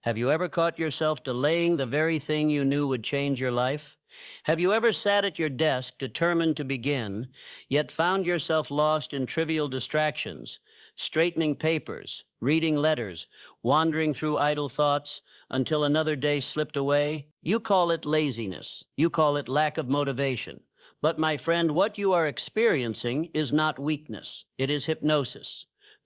Have you ever caught yourself delaying the very thing you knew would change your life? Have you ever sat at your desk determined to begin, yet found yourself lost in trivial distractions, straightening papers, reading letters, wandering through idle thoughts until another day slipped away? You call it laziness. You call it lack of motivation. But my friend, what you are experiencing is not weakness. It is hypnosis.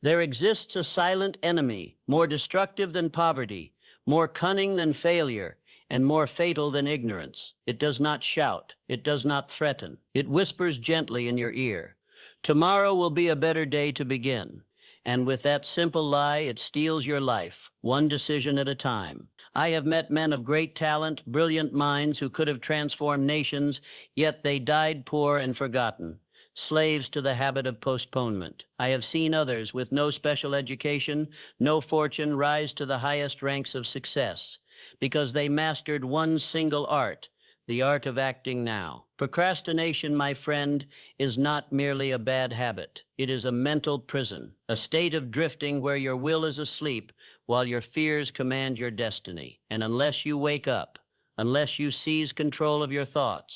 There exists a silent enemy, more destructive than poverty, more cunning than failure, and more fatal than ignorance. It does not shout. It does not threaten. It whispers gently in your ear. Tomorrow will be a better day to begin. And with that simple lie, it steals your life, one decision at a time. I have met men of great talent, brilliant minds who could have transformed nations, yet they died poor and forgotten, slaves to the habit of postponement. I have seen others with no special education, no fortune, rise to the highest ranks of success because they mastered one single art, the art of acting now. Procrastination, my friend, is not merely a bad habit. It is a mental prison, a state of drifting where your will is asleep while your fears command your destiny. And unless you wake up, unless you seize control of your thoughts,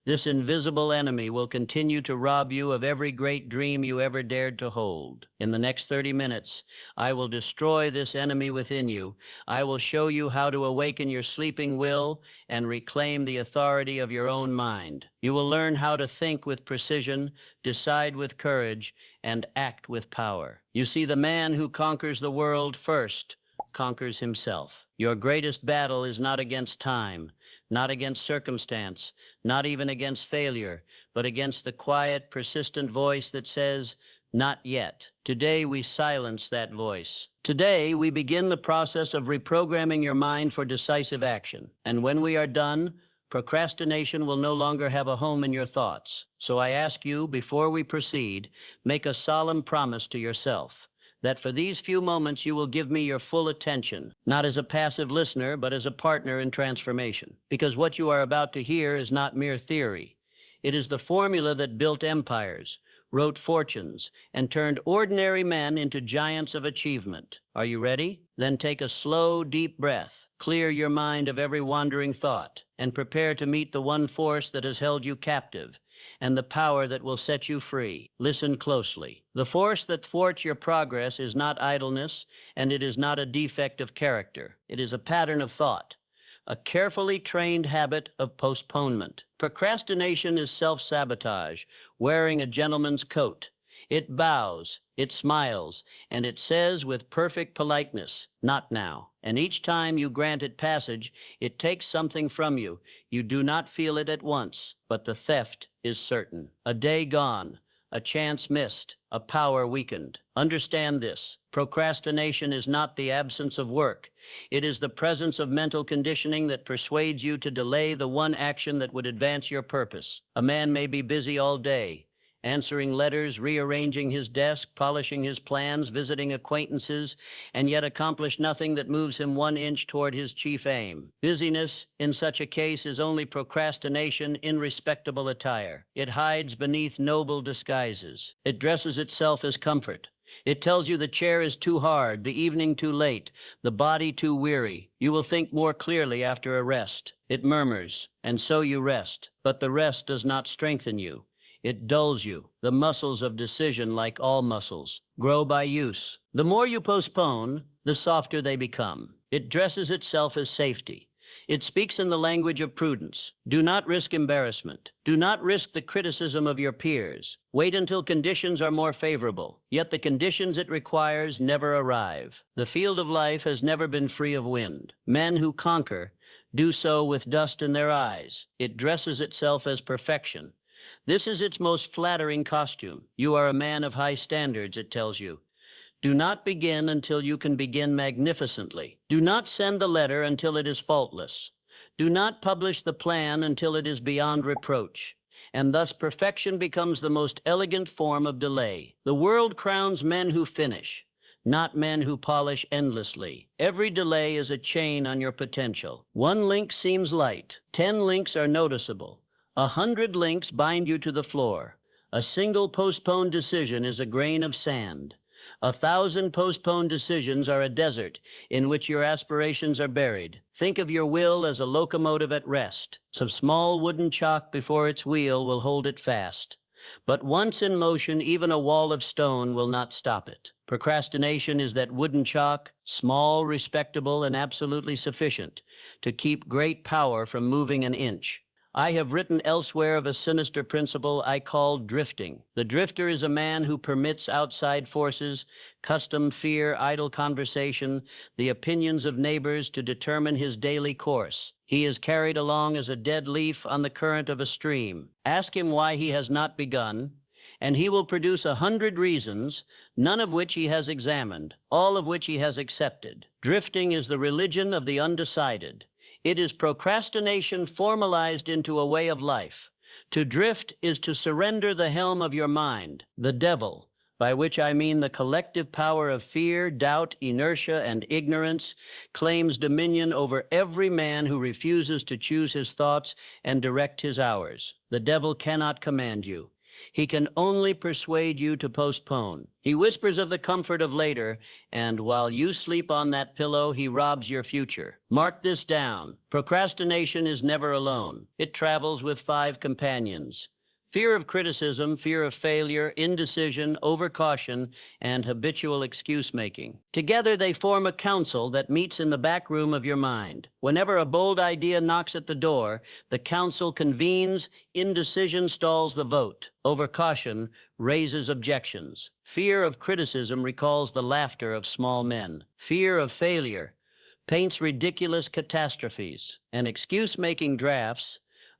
this invisible enemy will continue to rob you of every great dream you ever dared to hold. In the next 30 minutes, I will destroy this enemy within you. I will show you how to awaken your sleeping will and reclaim the authority of your own mind. You will learn how to think with precision, decide with courage, and act with power. You see, the man who conquers the world first conquers himself. Your greatest battle is not against time, not against circumstance, not even against failure, but against the quiet, persistent voice that says, "Not yet." Today we silence that voice. Today we begin the process of reprogramming your mind for decisive action. And when we are done, procrastination will no longer have a home in your thoughts. So I ask you, before we proceed, make a solemn promise to yourself that for these few moments you will give me your full attention, not as a passive listener, but as a partner in transformation. Because what you are about to hear is not mere theory. It is the formula that built empires, wrote fortunes, and turned ordinary men into giants of achievement. Are you ready? Then take a slow, deep breath. Clear your mind of every wandering thought, and prepare to meet the one force that has held you captive, and the power that will set you free. Listen closely. The force that thwarts your progress is not idleness, and it is not a defect of character. It is a pattern of thought, a carefully trained habit of postponement. Procrastination is self-sabotage, wearing a gentleman's coat. It bows, it smiles, and it says with perfect politeness, "Not now." And each time you grant it passage, it takes something from you. You do not feel it at once, but the theft is certain. A day gone, a chance missed, a power weakened. Understand this. Procrastination is not the absence of work. It is the presence of mental conditioning that persuades you to delay the one action that would advance your purpose. A man may be busy all day, answering letters, rearranging his desk, polishing his plans, visiting acquaintances, and yet accomplish nothing that moves him 1 inch toward his chief aim. Busyness, in such a case, is only procrastination in respectable attire. It hides beneath noble disguises. It dresses itself as comfort. It tells you the chair is too hard, the evening too late, the body too weary. You will think more clearly after a rest. It murmurs, and so you rest. But the rest does not strengthen you. It dulls you. The muscles of decision, like all muscles, grow by use. The more you postpone, the softer they become. It dresses itself as safety. It speaks in the language of prudence. Do not risk embarrassment. Do not risk the criticism of your peers. Wait until conditions are more favorable. Yet the conditions it requires never arrive. The field of life has never been free of wind. Men who conquer do so with dust in their eyes. It dresses itself as perfection. This is its most flattering costume. You are a man of high standards, it tells you. Do not begin until you can begin magnificently. Do not send the letter until it is faultless. Do not publish the plan until it is beyond reproach. And thus perfection becomes the most elegant form of delay. The world crowns men who finish, not men who polish endlessly. Every delay is a chain on your potential. 1 link seems light. 10 links are noticeable. 100 links bind you to the floor. A single postponed decision is a grain of sand. 1,000 postponed decisions are a desert in which your aspirations are buried. Think of your will as a locomotive at rest. Some small wooden chock before its wheel will hold it fast. But once in motion, even a wall of stone will not stop it. Procrastination is that wooden chock, small, respectable, and absolutely sufficient to keep great power from moving an inch. I have written elsewhere of a sinister principle I call drifting. The drifter is a man who permits outside forces, custom, fear, idle conversation, the opinions of neighbors to determine his daily course. He is carried along as a dead leaf on the current of a stream. Ask him why he has not begun, and he will produce 100 reasons, none of which he has examined, all of which he has accepted. Drifting is the religion of the undecided. It is procrastination formalized into a way of life. To drift is to surrender the helm of your mind, the devil, by which I mean the collective power of fear, doubt, inertia, and ignorance, claims dominion over every man who refuses to choose his thoughts and direct his hours. The devil cannot command you. He can only persuade you to postpone. He whispers of the comfort of later, and while you sleep on that pillow, he robs your future. Mark this down. Procrastination is never alone. It travels with 5 companions: fear of criticism, fear of failure, indecision, overcaution, and habitual excuse-making. Together they form a council that meets in the back room of your mind. Whenever a bold idea knocks at the door, the council convenes, indecision stalls the vote, overcaution raises objections. Fear of criticism recalls the laughter of small men. Fear of failure paints ridiculous catastrophes, and excuse-making drafts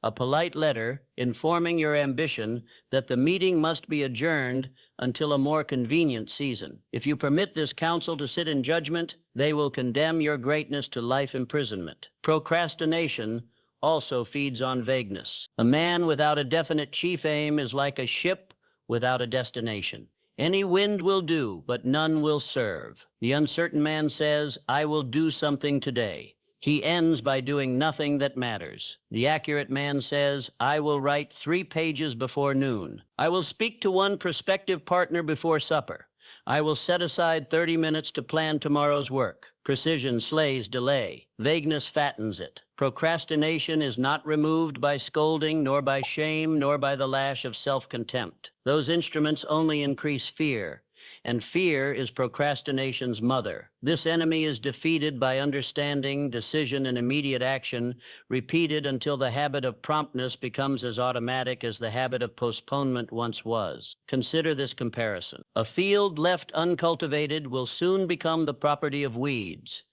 a polite letter informing your ambition that the meeting must be adjourned until a more convenient season. If you permit this council to sit in judgment, they will condemn your greatness to life imprisonment. Procrastination also feeds on vagueness. A man without a definite chief aim is like a ship without a destination. Any wind will do, but none will serve. The uncertain man says, "I will do something today." He ends by doing nothing that matters. The accurate man says, "I will write 3 pages before noon. I will speak to one prospective partner before supper. I will set aside 30 minutes to plan tomorrow's work." Precision slays delay. Vagueness fattens it. Procrastination is not removed by scolding, nor by shame, nor by the lash of self-contempt. Those instruments only increase fear. And fear is procrastination's mother. This enemy is defeated by understanding, decision, and immediate action, repeated until the habit of promptness becomes as automatic as the habit of postponement once was. Consider this comparison. A field left uncultivated will soon become the property of weeds.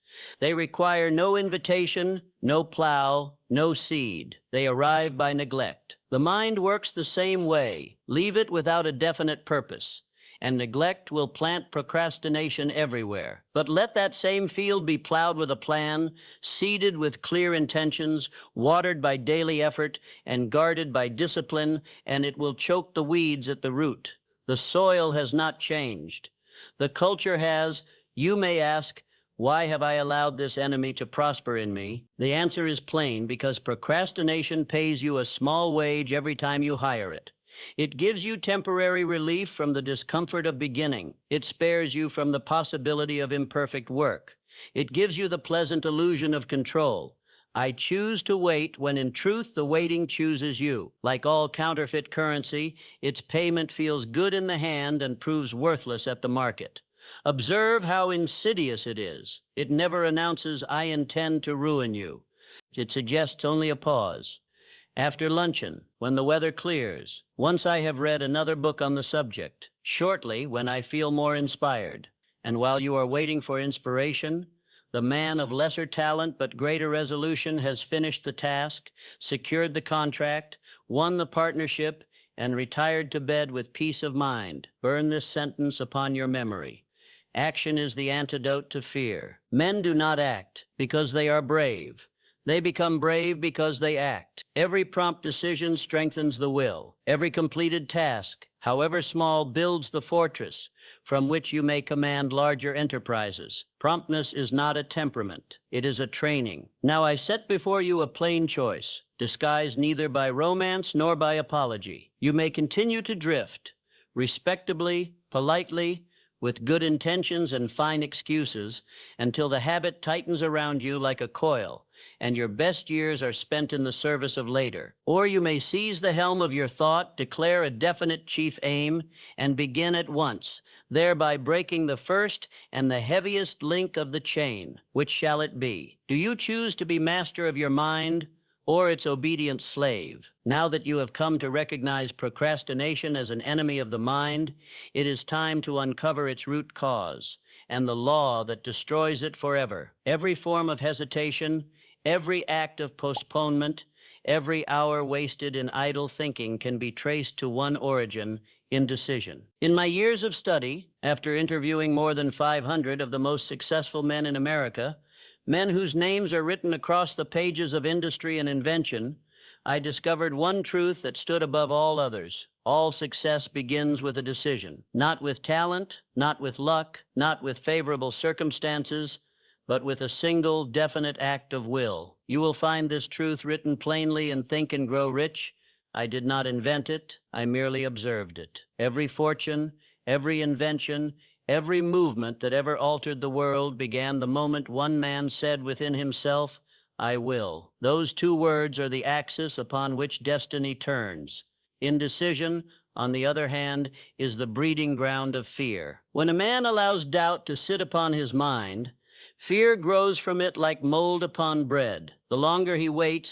They require no invitation, no plow, no seed. They arrive by neglect. The mind works the same way. Leave it without a definite purpose, and neglect will plant procrastination everywhere. But let that same field be plowed with a plan, seeded with clear intentions, watered by daily effort, and guarded by discipline, and it will choke the weeds at the root. The soil has not changed. The culture has. You may ask, why have I allowed this enemy to prosper in me? The answer is plain: because procrastination pays you a small wage every time you hire it. It gives you temporary relief from the discomfort of beginning. It spares you from the possibility of imperfect work. It gives you the pleasant illusion of control. I choose to wait when in truth the waiting chooses you. Like all counterfeit currency, its payment feels good in the hand and proves worthless at the market. Observe how insidious it is. It never announces, "I intend to ruin you." It suggests only a pause. After luncheon, when the weather clears. Once I have read another book on the subject. Shortly, when I feel more inspired. And while you are waiting for inspiration, the man of lesser talent but greater resolution has finished the task, secured the contract, won the partnership, and retired to bed with peace of mind. Burn this sentence upon your memory. Action is the antidote to fear. Men do not act because they are brave. They become brave because they act. Every prompt decision strengthens the will. Every completed task, however small, builds the fortress from which you may command larger enterprises. Promptness is not a temperament. It is a training. Now I set before you a plain choice, disguised neither by romance nor by apology. You may continue to drift, respectably, politely, with good intentions and fine excuses, until the habit tightens around you like a coil, and your best years are spent in the service of later. Or you may seize the helm of your thought, declare a definite chief aim, and begin at once, thereby breaking the first and the heaviest link of the chain. Which shall it be? Do you choose to be master of your mind or its obedient slave? Now that you have come to recognize procrastination as an enemy of the mind, it is time to uncover its root cause and the law that destroys it forever. Every form of hesitation, every act of postponement, every hour wasted in idle thinking can be traced to one origin: indecision. In my years of study, after interviewing more than 500 of the most successful men in America, men whose names are written across the pages of industry and invention, I discovered one truth that stood above all others. All success begins with a decision. Not with talent, not with luck, not with favorable circumstances, but with a single definite act of will. You will find this truth written plainly in Think and Grow Rich. I did not invent it, I merely observed it. Every fortune, every invention, every movement that ever altered the world began the moment one man said within himself, "I will." Those two words are the axis upon which destiny turns. Indecision, on the other hand, is the breeding ground of fear. When a man allows doubt to sit upon his mind, fear grows from it like mold upon bread. The longer he waits,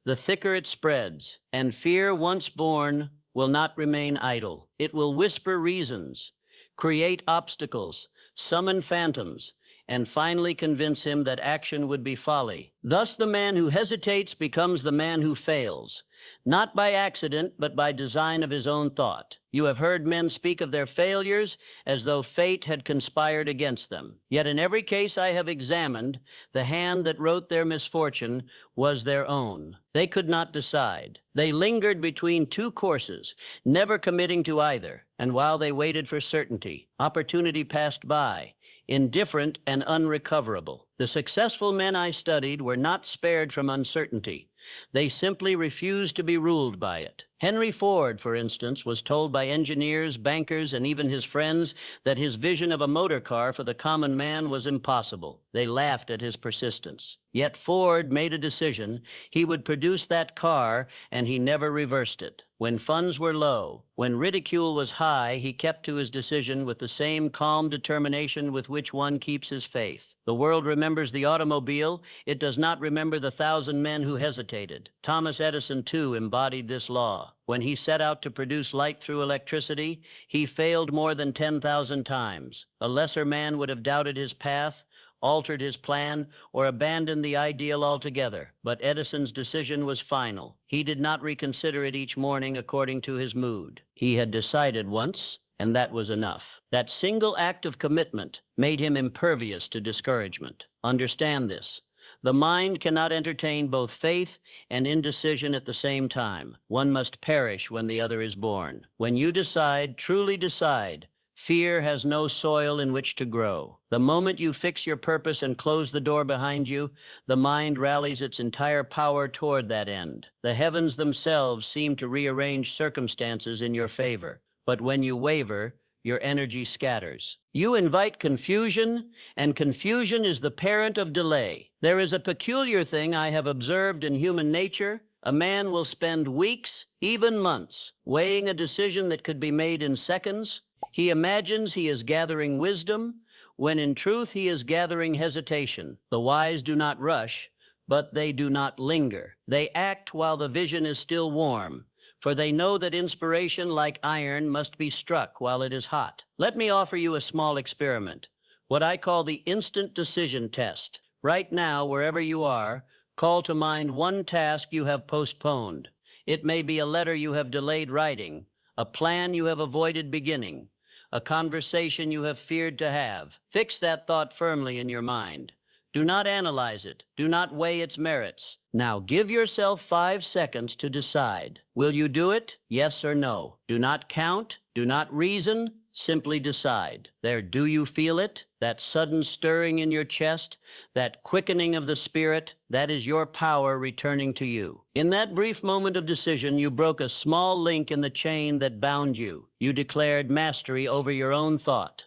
the thicker it spreads, and fear, once born, will not remain idle. It will whisper reasons, create obstacles, summon phantoms, and finally convince him that action would be folly. Thus, the man who hesitates becomes the man who fails, not by accident, but by design of his own thought. You have heard men speak of their failures as though fate had conspired against them. Yet in every case I have examined, the hand that wrote their misfortune was their own. They could not decide. They lingered between two courses, never committing to either. And while they waited for certainty, opportunity passed by, indifferent and unrecoverable. The successful men I studied were not spared from uncertainty. They simply refused to be ruled by it. Henry Ford, for instance, was told by engineers, bankers, and even his friends that his vision of a motor car for the common man was impossible. They laughed at his persistence. Yet Ford made a decision. He would produce that car, and he never reversed it. When funds were low, when ridicule was high, he kept to his decision with the same calm determination with which one keeps his faith. The world remembers the automobile. It does not remember the 1,000 men who hesitated. Thomas Edison, too, embodied this law. When he set out to produce light through electricity, he failed more than 10,000 times. A lesser man would have doubted his path, altered his plan, or abandoned the ideal altogether. But Edison's decision was final. He did not reconsider it each morning according to his mood. He had decided once, and that was enough. That single act of commitment made him impervious to discouragement. Understand this. The mind cannot entertain both faith and indecision at the same time. One must perish when the other is born. When you decide, truly decide, fear has no soil in which to grow. The moment you fix your purpose and close the door behind you, the mind rallies its entire power toward that end. The heavens themselves seem to rearrange circumstances in your favor. But when you waver, your energy scatters. You invite confusion, and confusion is the parent of delay. There is a peculiar thing I have observed in human nature. A man will spend weeks, even months, weighing a decision that could be made in seconds. He imagines he is gathering wisdom, when in truth he is gathering hesitation. The wise do not rush, but they do not linger. They act while the vision is still warm, for they know that inspiration, like iron, must be struck while it is hot. Let me offer you a small experiment, what I call the instant decision test. Right now, wherever you are, call to mind one task you have postponed. It may be a letter you have delayed writing, a plan you have avoided beginning, a conversation you have feared to have. Fix that thought firmly in your mind. Do not analyze it. Do not weigh its merits. Now give yourself 5 seconds to decide. Will you do it? Yes or no? Do not count. Do not reason. Simply decide. There, do you feel it? That sudden stirring in your chest, that quickening of the spirit, that is your power returning to you. In that brief moment of decision, you broke a small link in the chain that bound you. You declared mastery over your own thought.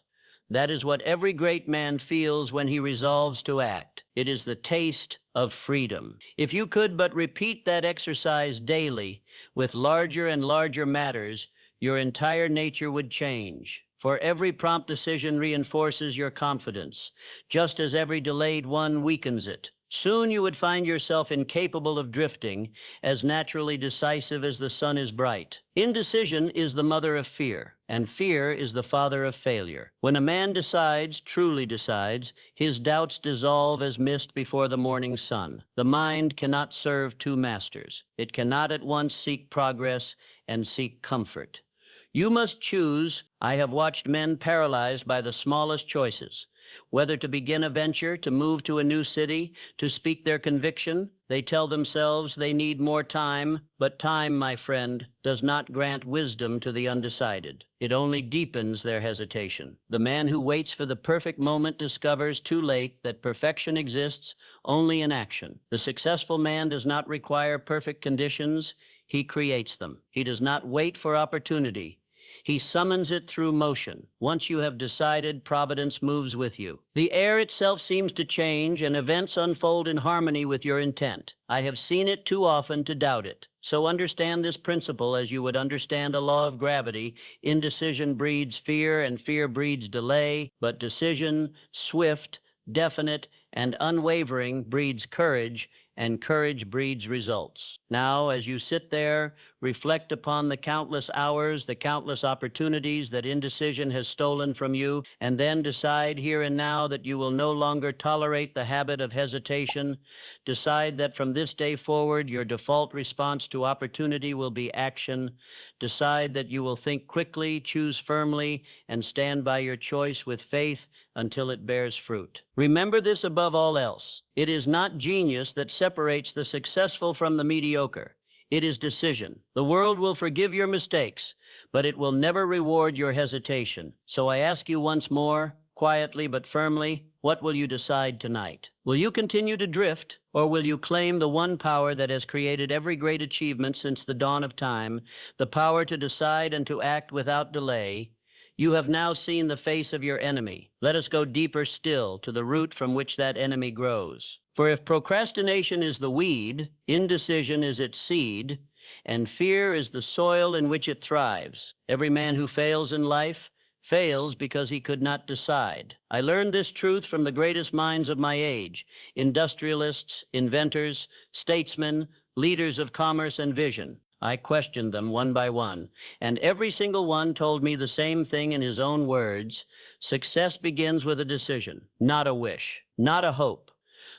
That is what every great man feels when he resolves to act. It is the taste of freedom. If you could but repeat that exercise daily with larger and larger matters, your entire nature would change. For every prompt decision reinforces your confidence, just as every delayed one weakens it. Soon you would find yourself incapable of drifting, as naturally decisive as the sun is bright. Indecision is the mother of fear, and fear is the father of failure. When a man decides, truly decides, his doubts dissolve as mist before the morning sun. The mind cannot serve two masters. It cannot at once seek progress and seek comfort. You must choose. I have watched men paralyzed by the smallest choices. Whether to begin a venture, to move to a new city, to speak their conviction, they tell themselves they need more time, but time, my friend, does not grant wisdom to the undecided. It only deepens their hesitation. The man who waits for the perfect moment discovers too late that perfection exists only in action. The successful man does not require perfect conditions, he creates them. He does not wait for opportunity. He summons it through motion. Once you have decided, providence moves with you. The air itself seems to change, and events unfold in harmony with your intent. I have seen it too often to doubt it. So understand this principle as you would understand a law of gravity. Indecision breeds fear, and fear breeds delay, but decision, swift, definite, and unwavering, breeds courage, and courage breeds results. Now, as you sit there, reflect upon the countless hours, the countless opportunities that indecision has stolen from you, and then decide here and now that you will no longer tolerate the habit of hesitation. Decide that from this day forward, your default response to opportunity will be action. Decide that you will think quickly, choose firmly, and stand by your choice with faith until it bears fruit. Remember this above all else. It is not genius that separates the successful from the mediocre. It is decision. The world will forgive your mistakes, but it will never reward your hesitation. So I ask you once more, quietly but firmly, what will you decide tonight? Will you continue to drift, or will you claim the one power that has created every great achievement since the dawn of time, the power to decide and to act without delay? You have now seen the face of your enemy. Let us go deeper still to the root from which that enemy grows. For if procrastination is the weed, indecision is its seed, and fear is the soil in which it thrives, every man who fails in life fails because he could not decide. I learned this truth from the greatest minds of my age: industrialists, inventors, statesmen, leaders of commerce and vision. I questioned them one by one, and every single one told me the same thing in his own words. Success begins with a decision, not a wish, not a hope,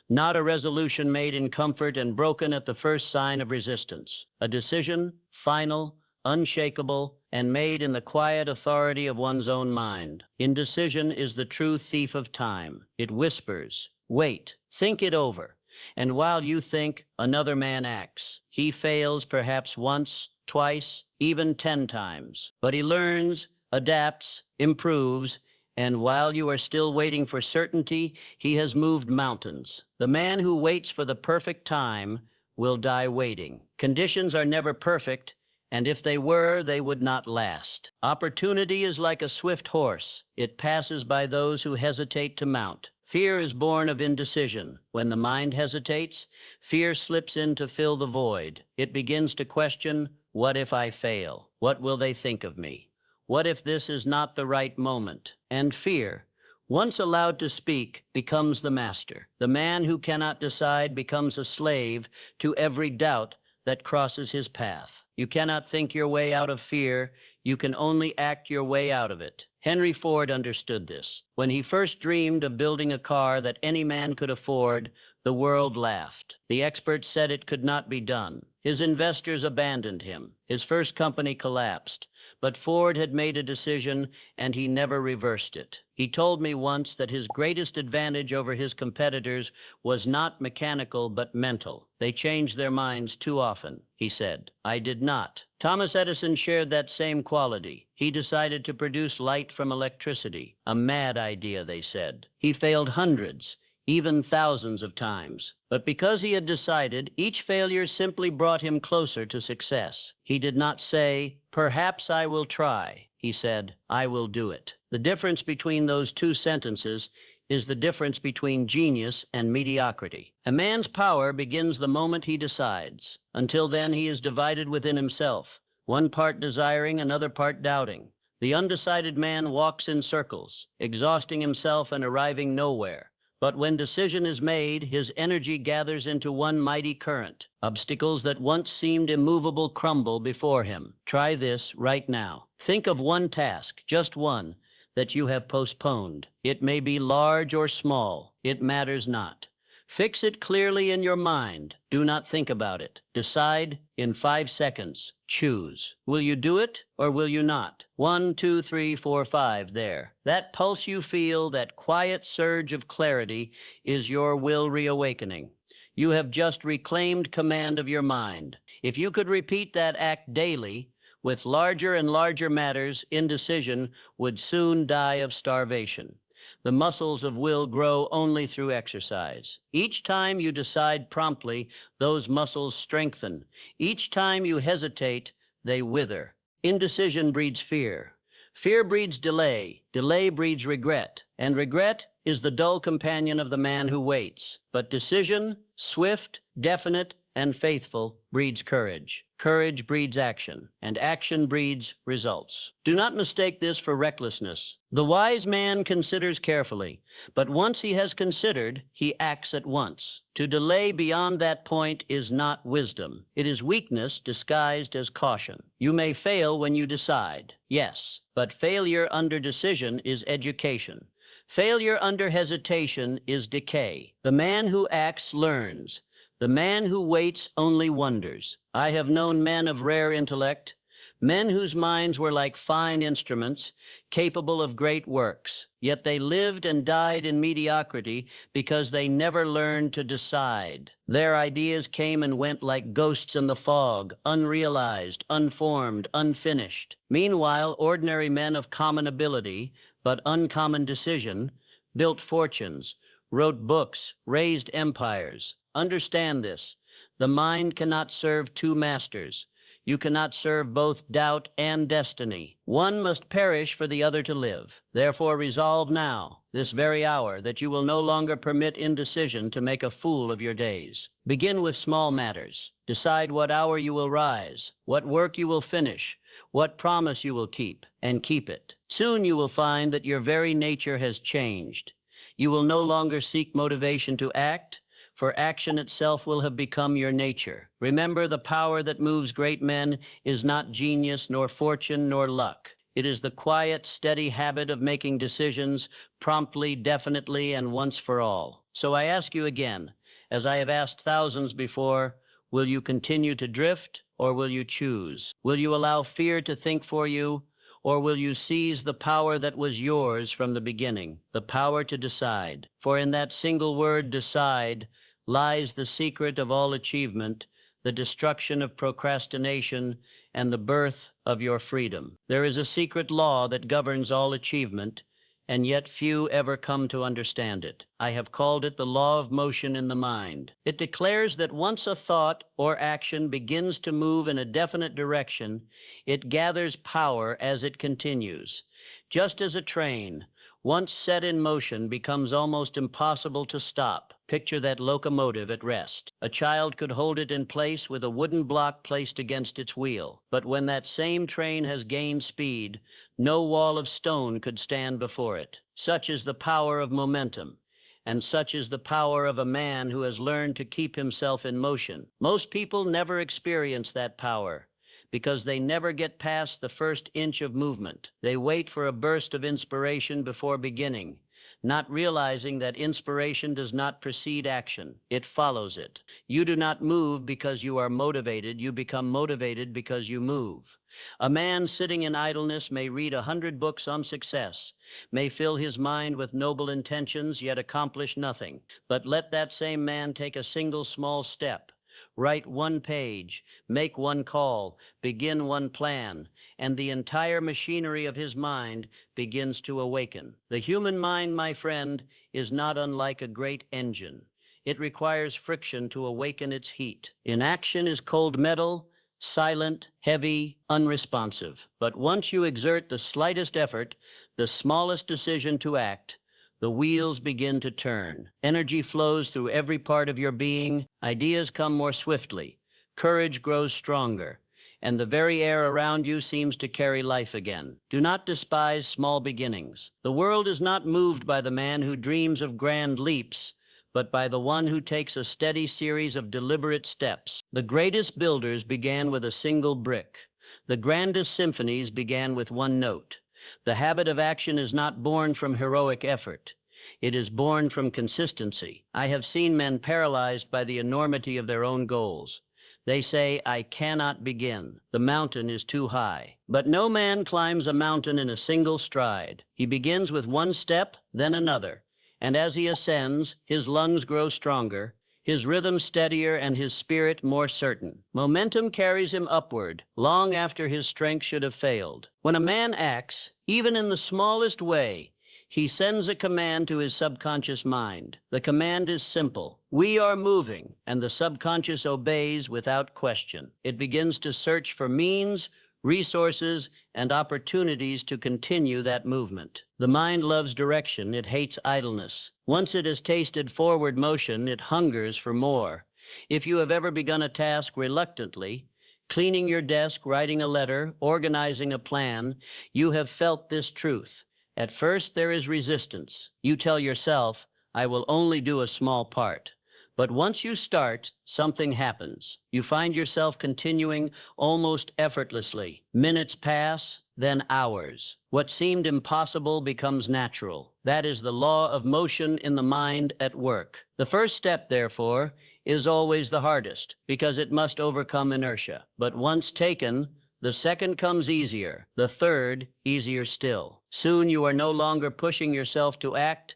not a resolution made in comfort and broken at the first sign of resistance. A decision, final, unshakable, and made in the quiet authority of one's own mind. Indecision is the true thief of time. It whispers, wait, think it over. And while you think, another man acts. He fails perhaps once, twice, even 10 times. But he learns, adapts, improves, and while you are still waiting for certainty, he has moved mountains. The man who waits for the perfect time will die waiting. Conditions are never perfect, and if they were, they would not last. Opportunity is like a swift horse. It passes by those who hesitate to mount. Fear is born of indecision. When the mind hesitates, fear slips in to fill the void. It begins to question, what if I fail? What will they think of me? What if this is not the right moment? And fear, once allowed to speak, becomes the master. The man who cannot decide becomes a slave to every doubt that crosses his path. You cannot think your way out of fear. You can only act your way out of it. Henry Ford understood this. When he first dreamed of building a car that any man could afford, the world laughed. The experts said it could not be done. His investors abandoned him. His first company collapsed. But Ford had made a decision, and he never reversed it. He told me once that his greatest advantage over his competitors was not mechanical, but mental. They changed their minds too often, he said. I did not. Thomas Edison shared that same quality. He decided to produce light from electricity. A mad idea, they said. He failed hundreds, even thousands of times. But because he had decided, each failure simply brought him closer to success. He did not say, perhaps I will try. He said, I will do it. The difference between those two sentences is the difference between genius and mediocrity. A man's power begins the moment he decides. Until then, he is divided within himself, one part desiring, another part doubting. The undecided man walks in circles, exhausting himself and arriving nowhere. But when decision is made, his energy gathers into one mighty current. Obstacles that once seemed immovable crumble before him. Try this right now. Think of one task, just one, that you have postponed. It may be large or small. It matters not. Fix it clearly in your mind. Do not think about it. Decide in 5 seconds. Choose. Will you do it or will you not? 1, 2, 3, 4, 5, there. That pulse you feel, that quiet surge of clarity, is your will reawakening. You have just reclaimed command of your mind. If you could repeat that act daily, with larger and larger matters, indecision would soon die of starvation. The muscles of will grow only through exercise. Each time you decide promptly, those muscles strengthen. Each time you hesitate, they wither. Indecision breeds fear. Fear breeds delay. Delay breeds regret. And regret is the dull companion of the man who waits. But decision, swift, definite, and faithful, breeds courage. Courage breeds action, and action breeds results. Do not mistake this for recklessness. The wise man considers carefully, but once he has considered, he acts at once. To delay beyond that point is not wisdom. It is weakness disguised as caution. You may fail when you decide, yes, but failure under decision is education. Failure under hesitation is decay. The man who acts learns. The man who waits only wonders. I have known men of rare intellect, men whose minds were like fine instruments, capable of great works, yet they lived and died in mediocrity because they never learned to decide. Their ideas came and went like ghosts in the fog, unrealized, unformed, unfinished. Meanwhile, ordinary men of common ability, but uncommon decision, built fortunes, wrote books, raised empires. Understand this. The mind cannot serve two masters. You cannot serve both doubt and destiny. One must perish for the other to live. Therefore resolve now, this very hour, that you will no longer permit indecision to make a fool of your days. Begin with small matters. Decide what hour you will rise, what work you will finish, what promise you will keep, and keep it. Soon you will find that your very nature has changed. You will no longer seek motivation to act, for action itself will have become your nature. Remember, the power that moves great men is not genius, nor fortune, nor luck. It is the quiet, steady habit of making decisions promptly, definitely, and once for all. So I ask you again, as I have asked thousands before, will you continue to drift, or will you choose? Will you allow fear to think for you, or will you seize the power that was yours from the beginning, the power to decide? For in that single word, decide, lies the secret of all achievement, the destruction of procrastination, and the birth of your freedom. There is a secret law that governs all achievement, and yet few ever come to understand it. I have called it the law of motion in the mind. It declares that once a thought or action begins to move in a definite direction, it gathers power as it continues. Just as a train, once set in motion, becomes almost impossible to stop. Picture that locomotive at rest. A child could hold it in place with a wooden block placed against its wheel. But when that same train has gained speed, no wall of stone could stand before it. Such is the power of momentum, and such is the power of a man who has learned to keep himself in motion. Most people never experience that power, because they never get past the first inch of movement. They wait for a burst of inspiration before beginning, not realizing that inspiration does not precede action. It follows it. You do not move because you are motivated. You become motivated because you move. A man sitting in idleness may read 100 books on success, may fill his mind with noble intentions, yet accomplish nothing. But let that same man take a single small step, write one page, make one call, begin one plan, and the entire machinery of his mind begins to awaken. The human mind, my friend, is not unlike a great engine. It requires friction to awaken its heat. Inaction is cold metal, silent, heavy, unresponsive. But once you exert the slightest effort, the smallest decision to act, the wheels begin to turn. Energy flows through every part of your being, ideas come more swiftly, courage grows stronger, and the very air around you seems to carry life again. Do not despise small beginnings. The world is not moved by the man who dreams of grand leaps, but by the one who takes a steady series of deliberate steps. The greatest builders began with a single brick. The grandest symphonies began with one note. The habit of action is not born from heroic effort. It is born from consistency. I have seen men paralyzed by the enormity of their own goals. They say, "I cannot begin. The mountain is too high." But no man climbs a mountain in a single stride. He begins with one step, then another. And as he ascends, his lungs grow stronger, his rhythm steadier, and his spirit more certain. Momentum carries him upward, long after his strength should have failed. When a man acts, even in the smallest way, he sends a command to his subconscious mind. The command is simple. We are moving, and the subconscious obeys without question. It begins to search for means, resources, and opportunities to continue that movement. The mind loves direction. It hates idleness. Once it has tasted forward motion, it hungers for more. If you have ever begun a task reluctantly, cleaning your desk, writing a letter, organizing a plan, you have felt this truth. At first, there is resistance. You tell yourself, "I will only do a small part." But once you start, something happens. You find yourself continuing almost effortlessly. Minutes pass, then hours. What seemed impossible becomes natural. That is the law of motion in the mind at work. The first step, therefore, is always the hardest, because it must overcome inertia. But once taken, the second comes easier, the third easier still. Soon you are no longer pushing yourself to act.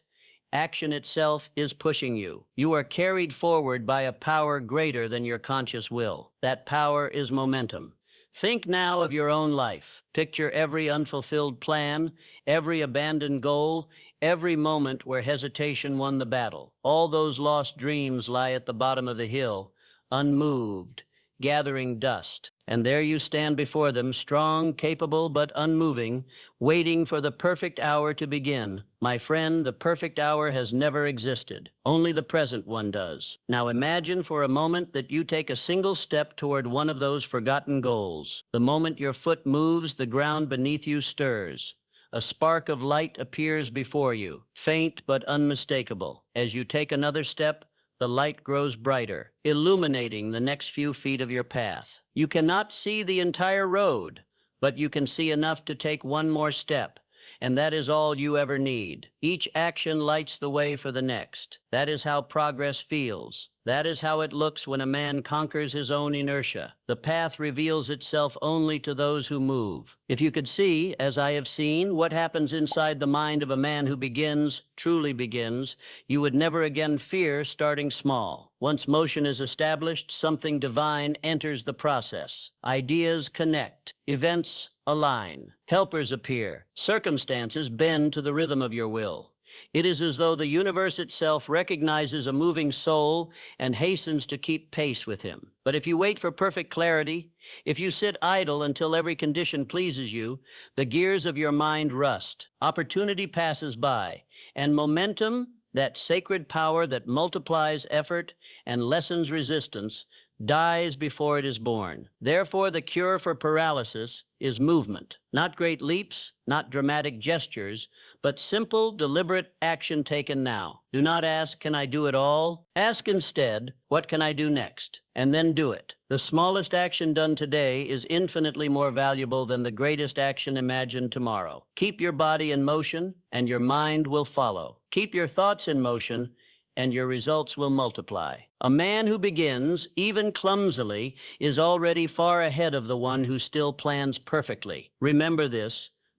Action itself is pushing you. You are carried forward by a power greater than your conscious will. That power is momentum. Think now of your own life. Picture every unfulfilled plan, every abandoned goal, every moment where hesitation won the battle. All those lost dreams lie at the bottom of the hill, unmoved, gathering dust. And there you stand before them, strong, capable, but unmoving, waiting for the perfect hour to begin. My friend, the perfect hour has never existed. Only the present one does. Now imagine for a moment that you take a single step toward one of those forgotten goals. The moment your foot moves, the ground beneath you stirs. A spark of light appears before you, faint but unmistakable. As you take another step, the light grows brighter, illuminating the next few feet of your path. You cannot see the entire road, but you can see enough to take one more step, and that is all you ever need. Each action lights the way for the next. That is how progress feels. That is how it looks when a man conquers his own inertia. The path reveals itself only to those who move. If you could see, as I have seen, what happens inside the mind of a man who begins, truly begins, you would never again fear starting small. Once motion is established, something divine enters the process. Ideas connect. Events align. Helpers appear. Circumstances bend to the rhythm of your will. It is as though the universe itself recognizes a moving soul and hastens to keep pace with him. But if you wait for perfect clarity, if you sit idle until every condition pleases you, the gears of your mind rust. Opportunity passes by, and momentum, that sacred power that multiplies effort and lessens resistance, dies before it is born. Therefore, the cure for paralysis is movement. Not great leaps, not dramatic gestures, but simple, deliberate action taken now. Do not ask, "Can I do it all?" Ask instead, "What can I do next?" And then do it. The smallest action done today is infinitely more valuable than the greatest action imagined tomorrow. Keep your body in motion, and your mind will follow. Keep your thoughts in motion, and your results will multiply. A man who begins, even clumsily, is already far ahead of the one who still plans perfectly. Remember this: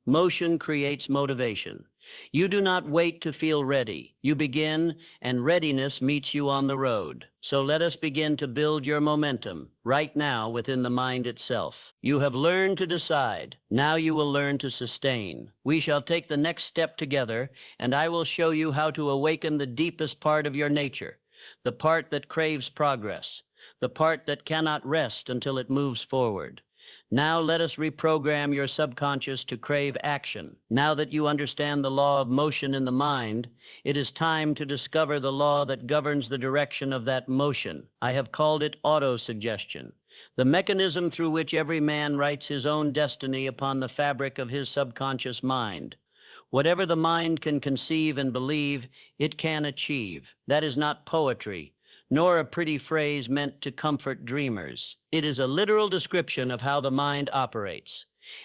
motion creates motivation. You do not wait to feel ready. You begin, and readiness meets you on the road. So let us begin to build your momentum, right now within the mind itself. You have learned to decide. Now you will learn to sustain. We shall take the next step together, and I will show you how to awaken the deepest part of your nature, the part that craves progress, the part that cannot rest until it moves forward. Now let us reprogram your subconscious to crave action. Now that you understand the law of motion in the mind, it is time to discover the law that governs the direction of that motion. I have called it autosuggestion, the mechanism through which every man writes his own destiny upon the fabric of his subconscious mind. Whatever the mind can conceive and believe, it can achieve. That is not poetry, nor a pretty phrase meant to comfort dreamers. It is a literal description of how the mind operates.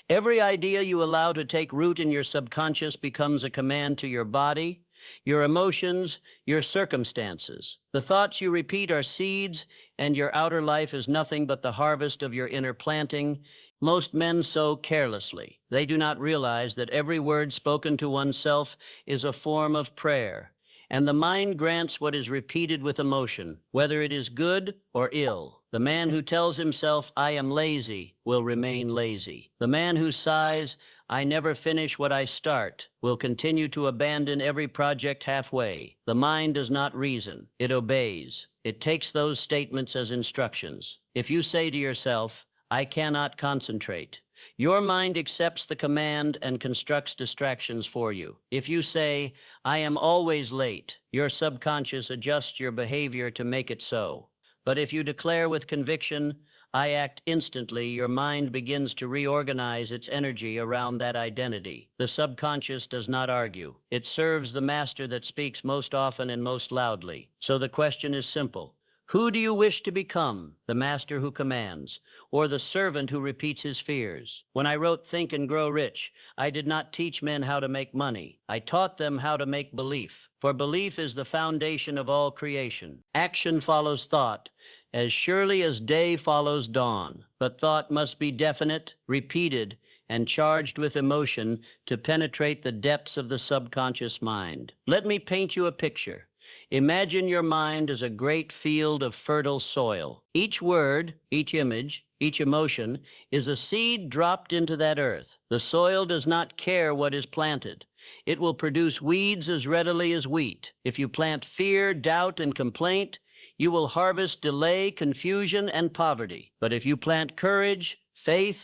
Every idea you allow to take root in your subconscious becomes a command to your body, your emotions, your circumstances. The thoughts you repeat are seeds, and your outer life is nothing but the harvest of your inner planting. Most men sow carelessly. They do not realize that every word spoken to oneself is a form of prayer, and the mind grants what is repeated with emotion, whether it is good or ill. The man who tells himself, "I am lazy," will remain lazy. The man who sighs, "I never finish what I start," will continue to abandon every project halfway. The mind does not reason. It obeys. It takes those statements as instructions. If you say to yourself, "I cannot concentrate," your mind accepts the command and constructs distractions for you. If you say, "I am always late," your subconscious adjusts your behavior to make it so. But if you declare with conviction, "I act instantly," your mind begins to reorganize its energy around that identity. The subconscious does not argue. It serves the master that speaks most often and most loudly. So the question is simple. Who do you wish to become? The master who commands, or the servant who repeats his fears? When I wrote Think and Grow Rich, I did not teach men how to make money. I taught them how to make belief, for belief is the foundation of all creation. Action follows thought, as surely as day follows dawn. But thought must be definite, repeated, and charged with emotion to penetrate the depths of the subconscious mind. Let me paint you a picture. Imagine your mind as a great field of fertile soil. Each word, each image, each emotion is a seed dropped into that earth. The soil does not care what is planted. It will produce weeds as readily as wheat. If you plant fear, doubt, and complaint, you will harvest delay, confusion, and poverty. But if you plant courage, faith,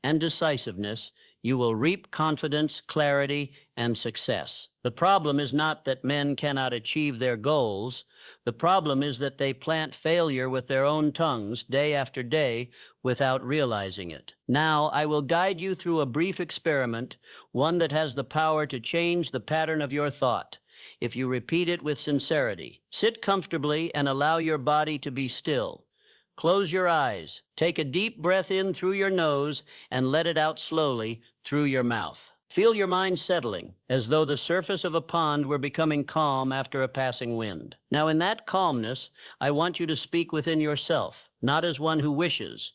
and decisiveness, you will reap confidence, clarity, and success. The problem is not that men cannot achieve their goals. The problem is that they plant failure with their own tongues day after day without realizing it. Now, I will guide you through a brief experiment, one that has the power to change the pattern of your thought, if you repeat it with sincerity. Sit comfortably and allow your body to be still. Close your eyes. Take a deep breath in through your nose and let it out slowly through your mouth. Feel your mind settling, as though the surface of a pond were becoming calm after a passing wind. Now, in that calmness, I want you to speak within yourself, not as one who wishes,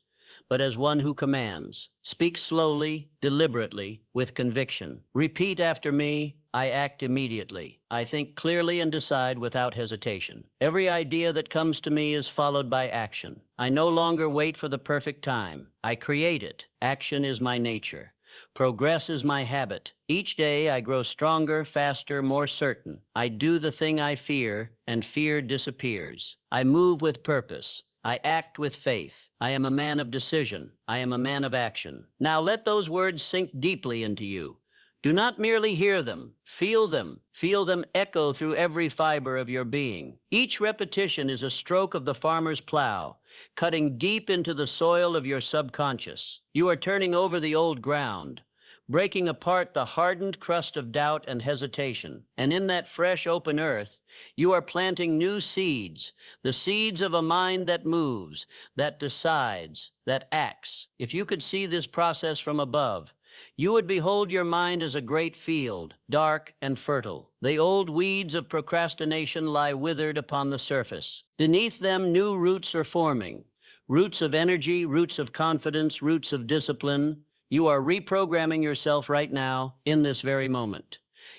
but as one who commands. Speak slowly, deliberately, with conviction. Repeat after me, "I act immediately. I think clearly and decide without hesitation. Every idea that comes to me is followed by action. I no longer wait for the perfect time. I create it. Action is my nature. Progress is my habit. Each day I grow stronger, faster, more certain. I do the thing I fear, and fear disappears. I move with purpose. I act with faith. I am a man of decision. I am a man of action." Now let those words sink deeply into you. Do not merely hear them. Feel them. Feel them echo through every fiber of your being. Each repetition is a stroke of the farmer's plow, cutting deep into the soil of your subconscious. You are turning over the old ground, breaking apart the hardened crust of doubt and hesitation. And in that fresh, open earth, you are planting new seeds, the seeds of a mind that moves, that decides, that acts. If you could see this process from above, you would behold your mind as a great field, dark and fertile. The old weeds of procrastination lie withered upon the surface. Beneath them, new roots are forming. Roots of energy, roots of confidence, roots of discipline. You are reprogramming yourself right now, in this very moment.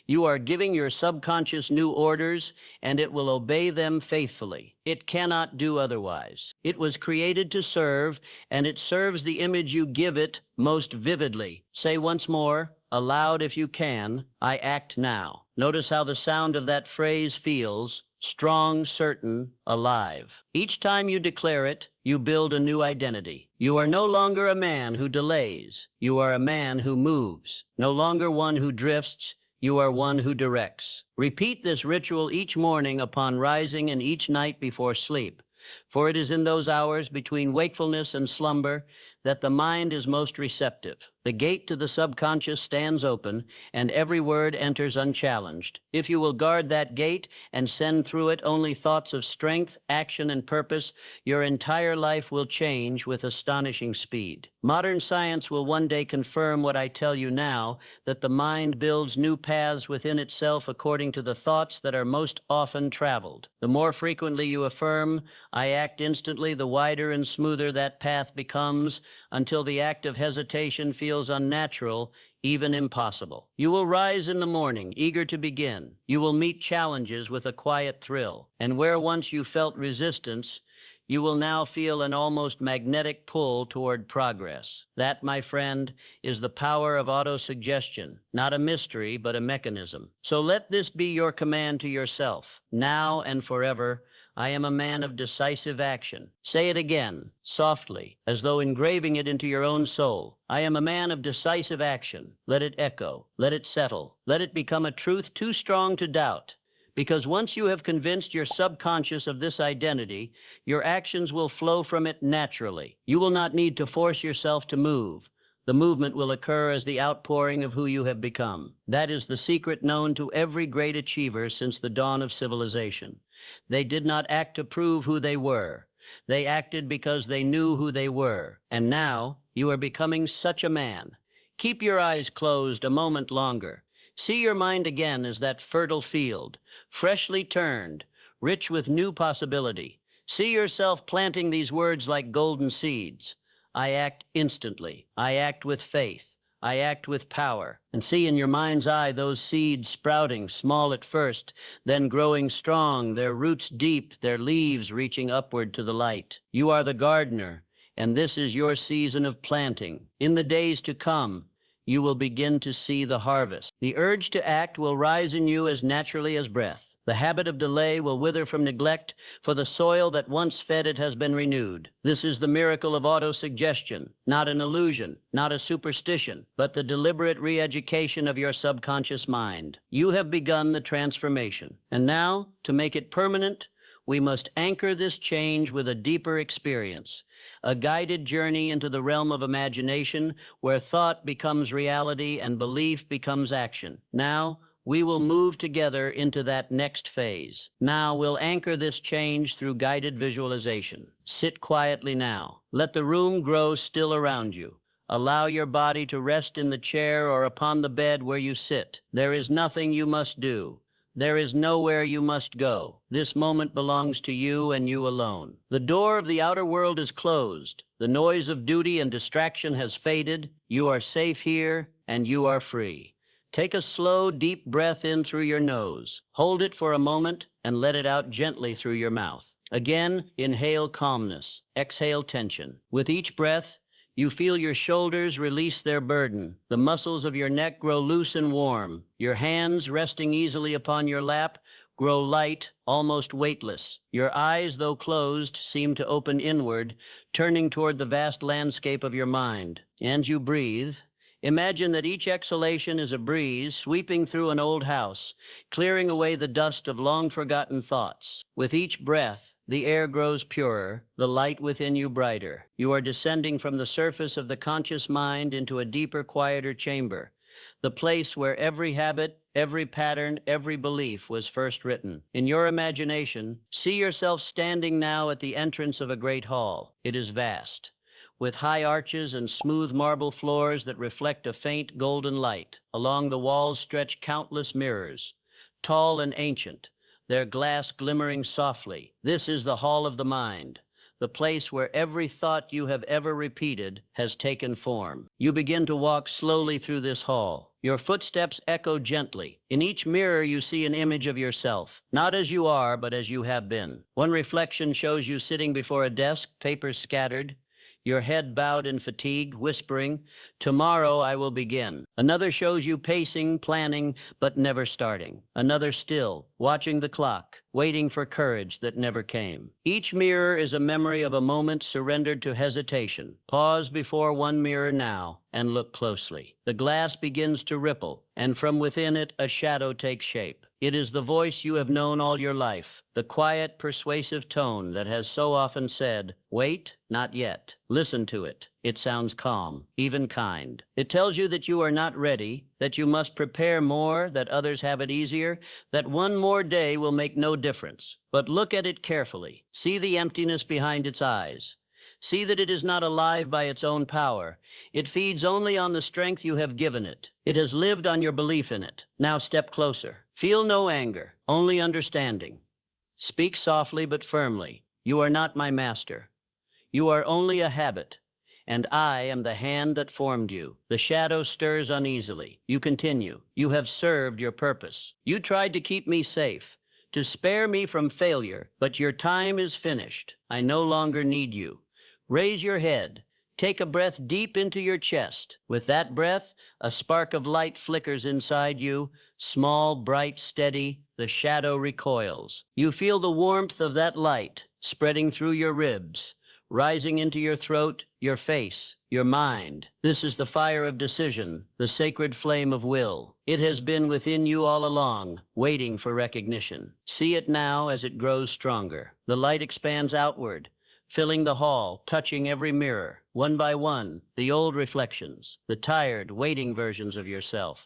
You are giving your subconscious new orders, and it will obey them faithfully. It cannot do otherwise. It was created to serve, and it serves the image you give it most vividly. Say once more, aloud if you can, "I act now." Notice how the sound of that phrase feels. strong, certain, alive. Each time you declare it, you build a new identity. You are no longer a man who delays. You are a man who moves. No longer one who drifts. You are one who directs. Repeat this ritual each morning upon rising and each night before sleep, for it is in those hours between wakefulness and slumber that the mind is most receptive. The gate to the subconscious stands open, and every word enters unchallenged. If you will guard that gate and send through it only thoughts of strength, action, and purpose, your entire life will change with astonishing speed. Modern science will one day confirm what I tell you now, that the mind builds new paths within itself according to the thoughts that are most often traveled. The more frequently you affirm, "I act instantly," the wider and smoother that path becomes, until the act of hesitation feels unnatural, even impossible. You will rise in the morning, eager to begin. You will meet challenges with a quiet thrill. And where once you felt resistance, you will now feel an almost magnetic pull toward progress. That, my friend, is the power of autosuggestion, not a mystery, but a mechanism. So let this be your command to yourself, now and forever: I am a man of decisive action. Say it again, softly, as though engraving it into your own soul. I am a man of decisive action. Let it echo. Let it settle. Let it become a truth too strong to doubt. Because once you have convinced your subconscious of this identity, your actions will flow from it naturally. You will not need to force yourself to move. The movement will occur as the outpouring of who you have become. That is the secret known to every great achiever since the dawn of civilization. They did not act to prove who they were. They acted because they knew who they were. And now you are becoming such a man. Keep your eyes closed a moment longer. See your mind again as that fertile field, freshly turned, rich with new possibility. See yourself planting these words like golden seeds. I act instantly. I act with faith. I act with power. And see in your mind's eye those seeds sprouting, small at first, then growing strong, their roots deep, their leaves reaching upward to the light. You are the gardener, and this is your season of planting. In the days to come, you will begin to see the harvest. The urge to act will rise in you as naturally as breath. The habit of delay will wither from neglect, for the soil that once fed it has been renewed. This is the miracle of autosuggestion, not an illusion, not a superstition, but the deliberate re-education of your subconscious mind. You have begun the transformation. And now, to make it permanent, we must anchor this change with a deeper experience, a guided journey into the realm of imagination where thought becomes reality and belief becomes action. Now, we will move together into that next phase. Now we'll anchor this change through guided visualization. Sit quietly now. Let the room grow still around you. Allow your body to rest in the chair or upon the bed where you sit. There is nothing you must do. There is nowhere you must go. This moment belongs to you and you alone. The door of the outer world is closed. The noise of duty and distraction has faded. You are safe here and you are free. Take a slow, deep breath in through your nose. Hold it for a moment and let it out gently through your mouth. Again, inhale calmness. Exhale tension. With each breath, you feel your shoulders release their burden. The muscles of your neck grow loose and warm. Your hands, resting easily upon your lap, grow light, almost weightless. Your eyes, though closed, seem to open inward, turning toward the vast landscape of your mind. And you breathe. Imagine that each exhalation is a breeze sweeping through an old house, clearing away the dust of long-forgotten thoughts. With each breath, the air grows purer, the light within you brighter. You are descending from the surface of the conscious mind into a deeper, quieter chamber, the place where every habit, every pattern, every belief was first written. In your imagination, see yourself standing now at the entrance of a great hall. It is vast, with high arches and smooth marble floors that reflect a faint golden light. Along the walls stretch countless mirrors, tall and ancient, their glass glimmering softly. This is the hall of the mind, the place where every thought you have ever repeated has taken form. You begin to walk slowly through this hall. Your footsteps echo gently. In each mirror you see an image of yourself, not as you are, but as you have been. One reflection shows you sitting before a desk, papers scattered, your head bowed in fatigue, whispering, "Tomorrow I will begin." Another shows you pacing, planning, but never starting. Another still, watching the clock, waiting for courage that never came. Each mirror is a memory of a moment surrendered to hesitation. Pause before one mirror now and look closely. The glass begins to ripple, and from within it a shadow takes shape. It is the voice you have known all your life, the quiet, persuasive tone that has so often said, "Wait, not yet." Listen to it. It sounds calm, even kind. It tells you that you are not ready, that you must prepare more, that others have it easier, that one more day will make no difference. But look at it carefully. See the emptiness behind its eyes. See that it is not alive by its own power. It feeds only on the strength you have given it. It has lived on your belief in it. Now step closer. Feel no anger, only understanding. Speak softly but firmly. "You are not my master. You are only a habit, and I am the hand that formed you." The shadow stirs uneasily. You continue. "You have served your purpose. You tried to keep me safe, to spare me from failure, but your time is finished. I no longer need you. Raise your head. Take a breath deep into your chest. With that breath, a spark of light flickers inside you, small, bright, steady. The shadow recoils. You feel the warmth of that light spreading through your ribs, rising into your throat, your face, your mind. This is the fire of decision, the sacred flame of will. It has been within you all along, waiting for recognition. See it now as it grows stronger. The light expands outward, filling the hall, touching every mirror. One by one, the old reflections, the tired, waiting versions of yourself,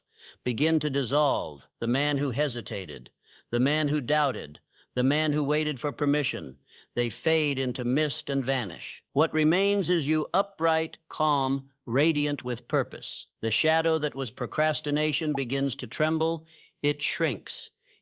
begin to dissolve. The man who hesitated, the man who doubted, the man who waited for permission, they fade into mist and vanish. What remains is you, upright, calm, radiant with purpose. The shadow that was procrastination begins to tremble. It shrinks,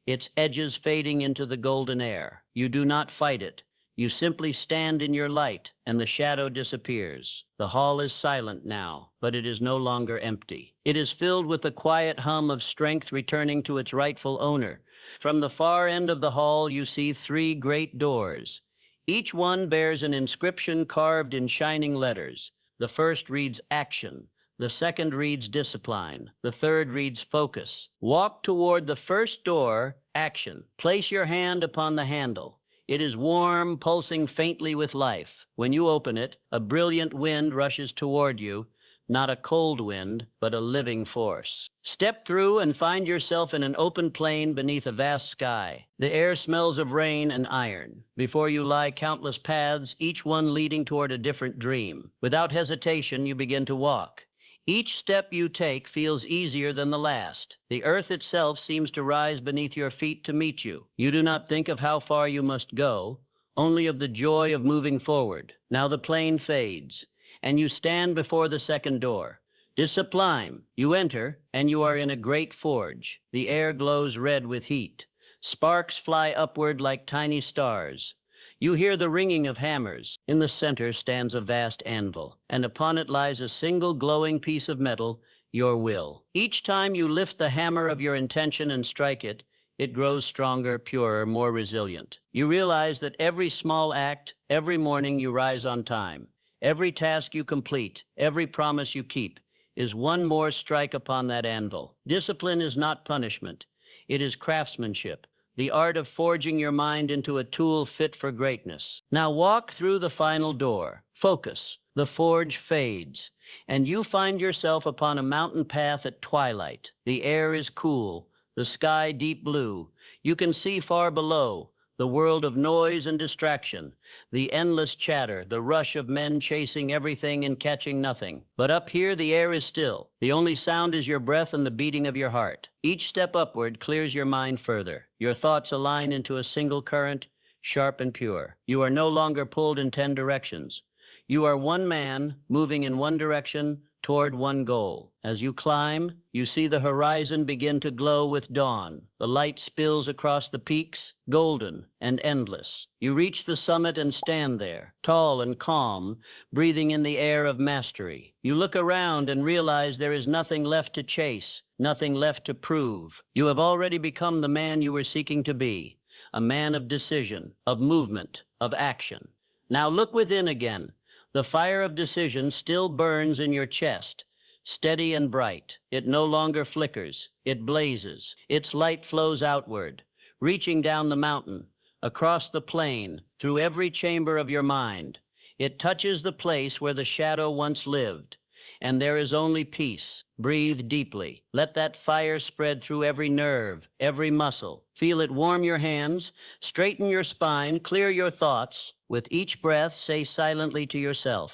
its edges fading into the golden air. You do not fight it. You simply stand in your light, and the shadow disappears. The hall is silent now, but it is no longer empty. It is filled with the quiet hum of strength returning to its rightful owner. From the far end of the hall, you see 3 great doors. Each one bears an inscription carved in shining letters. The first reads action. The second reads discipline. The third reads focus. Walk toward the first door, action. Place your hand upon the handle. It is warm, pulsing faintly with life. When you open it, a brilliant wind rushes toward you, not a cold wind, but a living force. Step through and find yourself in an open plain beneath a vast sky. The air smells of rain and iron. Before you lie countless paths, each one leading toward a different dream. Without hesitation, you begin to walk. Each step you take feels easier than the last. The earth itself seems to rise beneath your feet to meet you. You do not think of how far you must go, only of the joy of moving forward. Now the plain fades, and you stand before the second door. Discipline. You enter, and you are in a great forge. The air glows red with heat. Sparks fly upward like tiny stars. You hear the ringing of hammers. In the center stands a vast anvil, and upon it lies a single glowing piece of metal, your will. Each time you lift the hammer of your intention and strike it, it grows stronger, purer, more resilient. You realize that every small act, every morning you rise on time, every task you complete, every promise you keep, is one more strike upon that anvil. Discipline is not punishment. It is craftsmanship, the art of forging your mind into a tool fit for greatness. Now walk through the final door. Focus. The forge fades, and you find yourself upon a mountain path at twilight. The air is cool, the sky deep blue. You can see far below, the world of noise and distraction, the endless chatter, the rush of men chasing everything and catching nothing. But up here, the air is still. The only sound is your breath and the beating of your heart. Each step upward clears your mind further. Your thoughts align into a single current, sharp and pure. You are no longer pulled in 10 directions. You are one man, moving in one direction, toward one goal. As you climb, you see the horizon begin to glow with dawn. The light spills across the peaks, golden and endless. You reach the summit and stand there, tall and calm, breathing in the air of mastery. You look around and realize there is nothing left to chase, nothing left to prove. You have already become the man you were seeking to be, a man of decision, of movement, of action. Now look within again. The fire of decision still burns in your chest, steady and bright. It no longer flickers. It blazes. Its light flows outward, reaching down the mountain, across the plain, through every chamber of your mind. It touches the place where the shadow once lived, and there is only peace. Breathe deeply. Let that fire spread through every nerve, every muscle. Feel it warm your hands, straighten your spine, clear your thoughts. With each breath, say silently to yourself,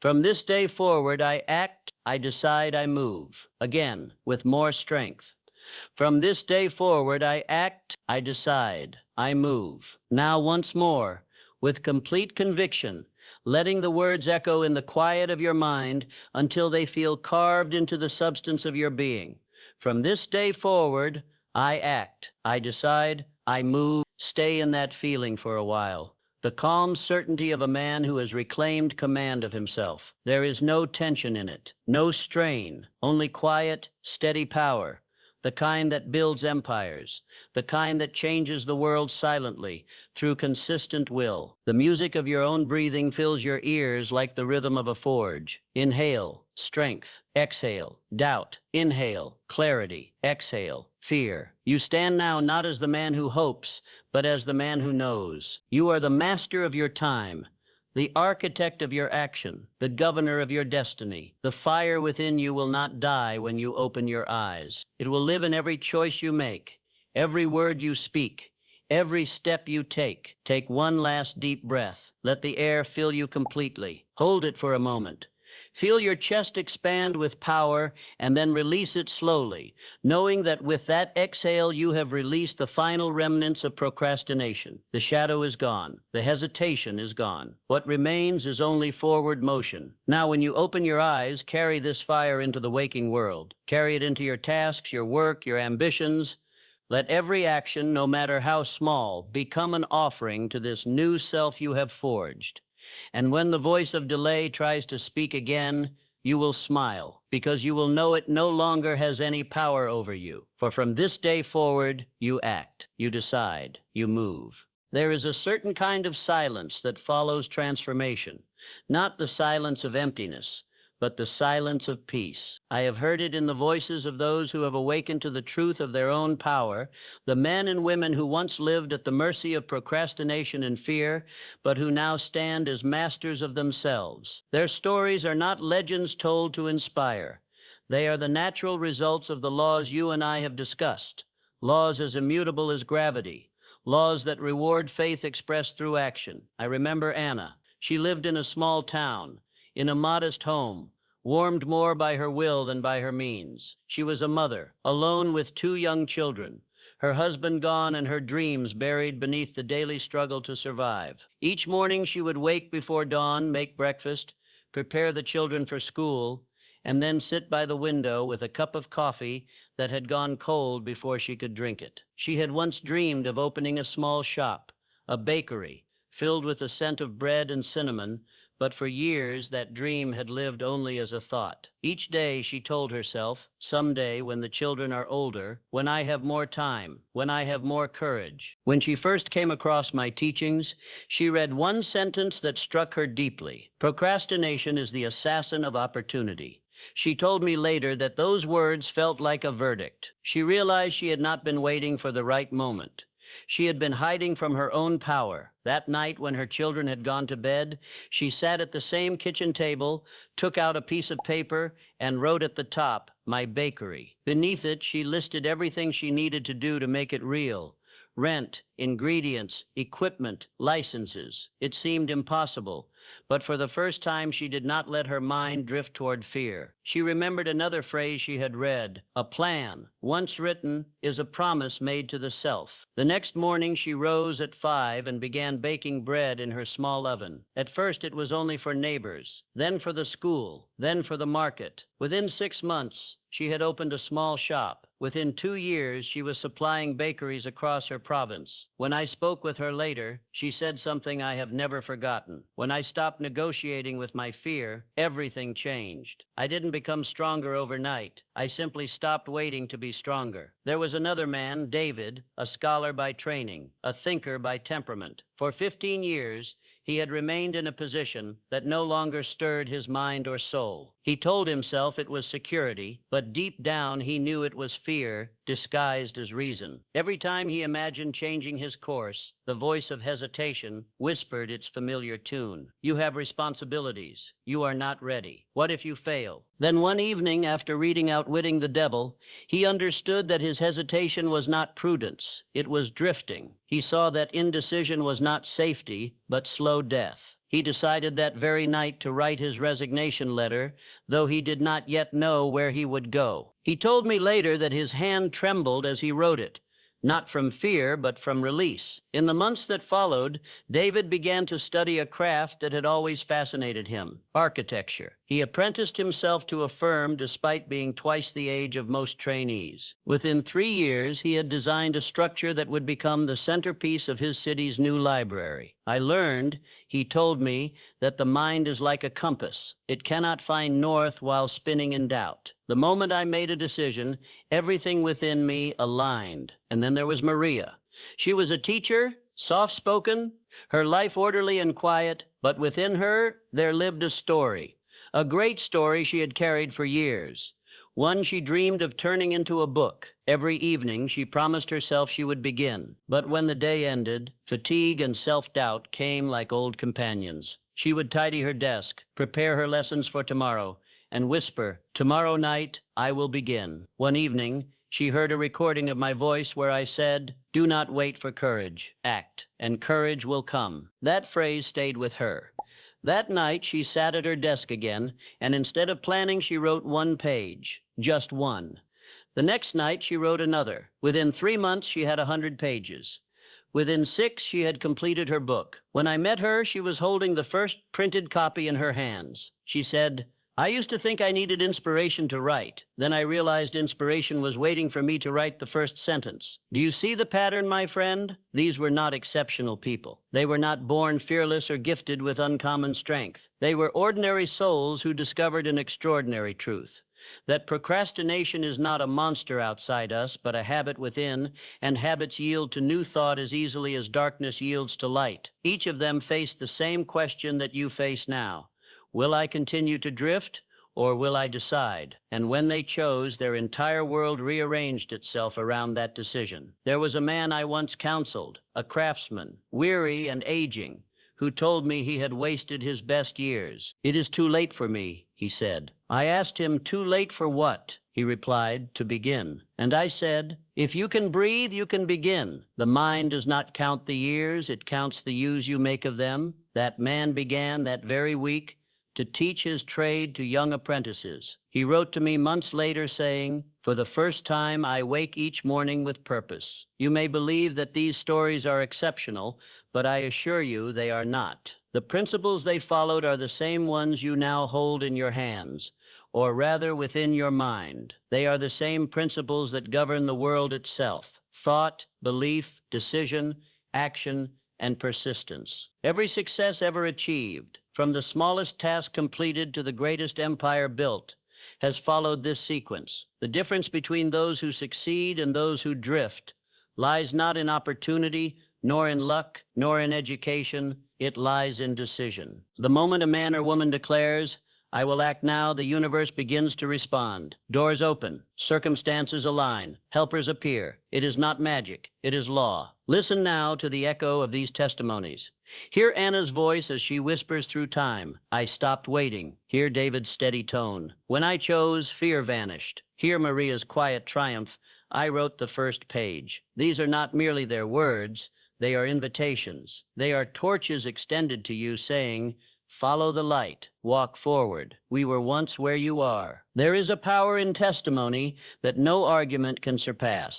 "From this day forward, I act, I decide, I move." Again, with more strength. "From this day forward, I act, I decide, I move." Now once more, with complete conviction, letting the words echo in the quiet of your mind until they feel carved into the substance of your being. From this day forward, I act, I decide, I move. Stay in that feeling for a while. The calm certainty of a man who has reclaimed command of himself. There is no tension in it, no strain, only quiet, steady power, the kind that builds empires, the kind that changes the world silently through consistent will. The music of your own breathing fills your ears like the rhythm of a forge. Inhale, strength. Exhale, doubt. Inhale, clarity. Exhale, fear. You stand now not as the man who hopes, but as the man who knows. You are the master of your time, the architect of your action, the governor of your destiny. The fire within you will not die when you open your eyes. It will live in every choice you make, every word you speak, every step you take. Take one last deep breath. Let the air fill you completely. Hold it for a moment. Feel your chest expand with power and then release it slowly, knowing that with that exhale you have released the final remnants of procrastination. The shadow is gone. The hesitation is gone. What remains is only forward motion. Now when you open your eyes, carry this fire into the waking world. Carry it into your tasks, your work, your ambitions. Let every action, no matter how small, become an offering to this new self you have forged. And when the voice of delay tries to speak again, you will smile, because you will know it no longer has any power over you. For from this day forward, you act, you decide, you move. There is a certain kind of silence that follows transformation, not the silence of emptiness, but the silence of peace. I have heard it in the voices of those who have awakened to the truth of their own power, the men and women who once lived at the mercy of procrastination and fear, but who now stand as masters of themselves. Their stories are not legends told to inspire. They are the natural results of the laws you and I have discussed, laws as immutable as gravity, laws that reward faith expressed through action. I remember Anna. She lived in a small town, in a modest home, warmed more by her will than by her means. She was a mother, alone with 2 young children, her husband gone and her dreams buried beneath the daily struggle to survive. Each morning she would wake before dawn, make breakfast, prepare the children for school, and then sit by the window with a cup of coffee that had gone cold before she could drink it. She had once dreamed of opening a small shop, a bakery, filled with the scent of bread and cinnamon, but for years that dream had lived only as a thought. Each day she told herself, someday when the children are older, when I have more time, when I have more courage. When she first came across my teachings, she read one sentence that struck her deeply. Procrastination is the assassin of opportunity. She told me later that those words felt like a verdict. She realized she had not been waiting for the right moment. She had been hiding from her own power. That night, when her children had gone to bed, she sat at the same kitchen table, took out a piece of paper, and wrote at the top, "My bakery." Beneath it, she listed everything she needed to do to make it real: rent, ingredients, equipment, licenses. It seemed impossible, but for the first time she did not let her mind drift toward fear. She remembered another phrase she had read: "A plan, once written, is a promise made to the self." The next morning she rose at 5 and began baking bread in her small oven. At first it was only for neighbors, then for the school, then for the market. Within 6 months, she had opened a small shop. Within 2 years, she was supplying bakeries across her province. When I spoke with her later, she said something I have never forgotten. When I stopped negotiating with my fear, everything changed. I didn't become stronger overnight. I simply stopped waiting to be stronger. There was another man, David, a scholar by training, a thinker by temperament. For 15 years, he had remained in a position that no longer stirred his mind or soul. He told himself it was security, but deep down he knew it was fear disguised as reason. Every time he imagined changing his course, the voice of hesitation whispered its familiar tune. You have responsibilities. You are not ready. What if you fail? Then one evening, after reading Outwitting the Devil, he understood that his hesitation was not prudence. It was drifting. He saw that indecision was not safety, but slow death. He decided that very night to write his resignation letter, though he did not yet know where he would go. He told me later that his hand trembled as he wrote it, not from fear, but from release. In the months that followed, David began to study a craft that had always fascinated him: architecture. He apprenticed himself to a firm despite being twice the age of most trainees. Within 3 years, he had designed a structure that would become the centerpiece of his city's new library. I learned, he told me, that the mind is like a compass. It cannot find north while spinning in doubt. The moment I made a decision, everything within me aligned. And then there was Maria. She was a teacher, soft-spoken, her life orderly and quiet, but within her there lived a story, a great story she had carried for years, one she dreamed of turning into a book. Every evening she promised herself she would begin, but when the day ended, fatigue and self-doubt came like old companions. She would tidy her desk, prepare her lessons for tomorrow, and whisper, "Tomorrow night, I will begin." One evening, she heard a recording of my voice where I said, "Do not wait for courage. Act, and courage will come." That phrase stayed with her. That night, she sat at her desk again, and instead of planning, she wrote 1 page, just one. The next night, she wrote another. Within 3 months, she had 100 pages. Within 6, she had completed her book. When I met her, she was holding the first printed copy in her hands. She said, "I used to think I needed inspiration to write. Then I realized inspiration was waiting for me to write the first sentence." Do you see the pattern, my friend? These were not exceptional people. They were not born fearless or gifted with uncommon strength. They were ordinary souls who discovered an extraordinary truth: that procrastination is not a monster outside us, but a habit within, and habits yield to new thought as easily as darkness yields to light. Each of them faced the same question that you face now: will I continue to drift, or will I decide? And when they chose, their entire world rearranged itself around that decision. There was a man I once counseled, a craftsman, weary and aging, who told me he had wasted his best years. "It is too late for me," he said. I asked him, "Too late for what?" He replied, "To begin." And I said, "If you can breathe, you can begin. The mind does not count the years, it counts the use you make of them." That man began that very week to teach his trade to young apprentices. He wrote to me months later saying, "For the first time, I wake each morning with purpose." You may believe that these stories are exceptional, but I assure you they are not. The principles they followed are the same ones you now hold in your hands, or rather within your mind. They are the same principles that govern the world itself: thought, belief, decision, action, and persistence. Every success ever achieved, from the smallest task completed to the greatest empire built, has followed this sequence. The difference between those who succeed and those who drift lies not in opportunity, nor in luck, nor in education. It lies in decision. The moment a man or woman declares, "I will act now," the universe begins to respond. Doors open, circumstances align, helpers appear. It is not magic, it is law. Listen now to the echo of these testimonies. Hear Anna's voice as she whispers through time, "I stopped waiting." Hear David's steady tone, "When I chose, fear vanished." Hear Maria's quiet triumph, "I wrote the first page." These are not merely their words, they are invitations. They are torches extended to you saying, "Follow the light, walk forward. We were once where you are." There is a power in testimony that no argument can surpass,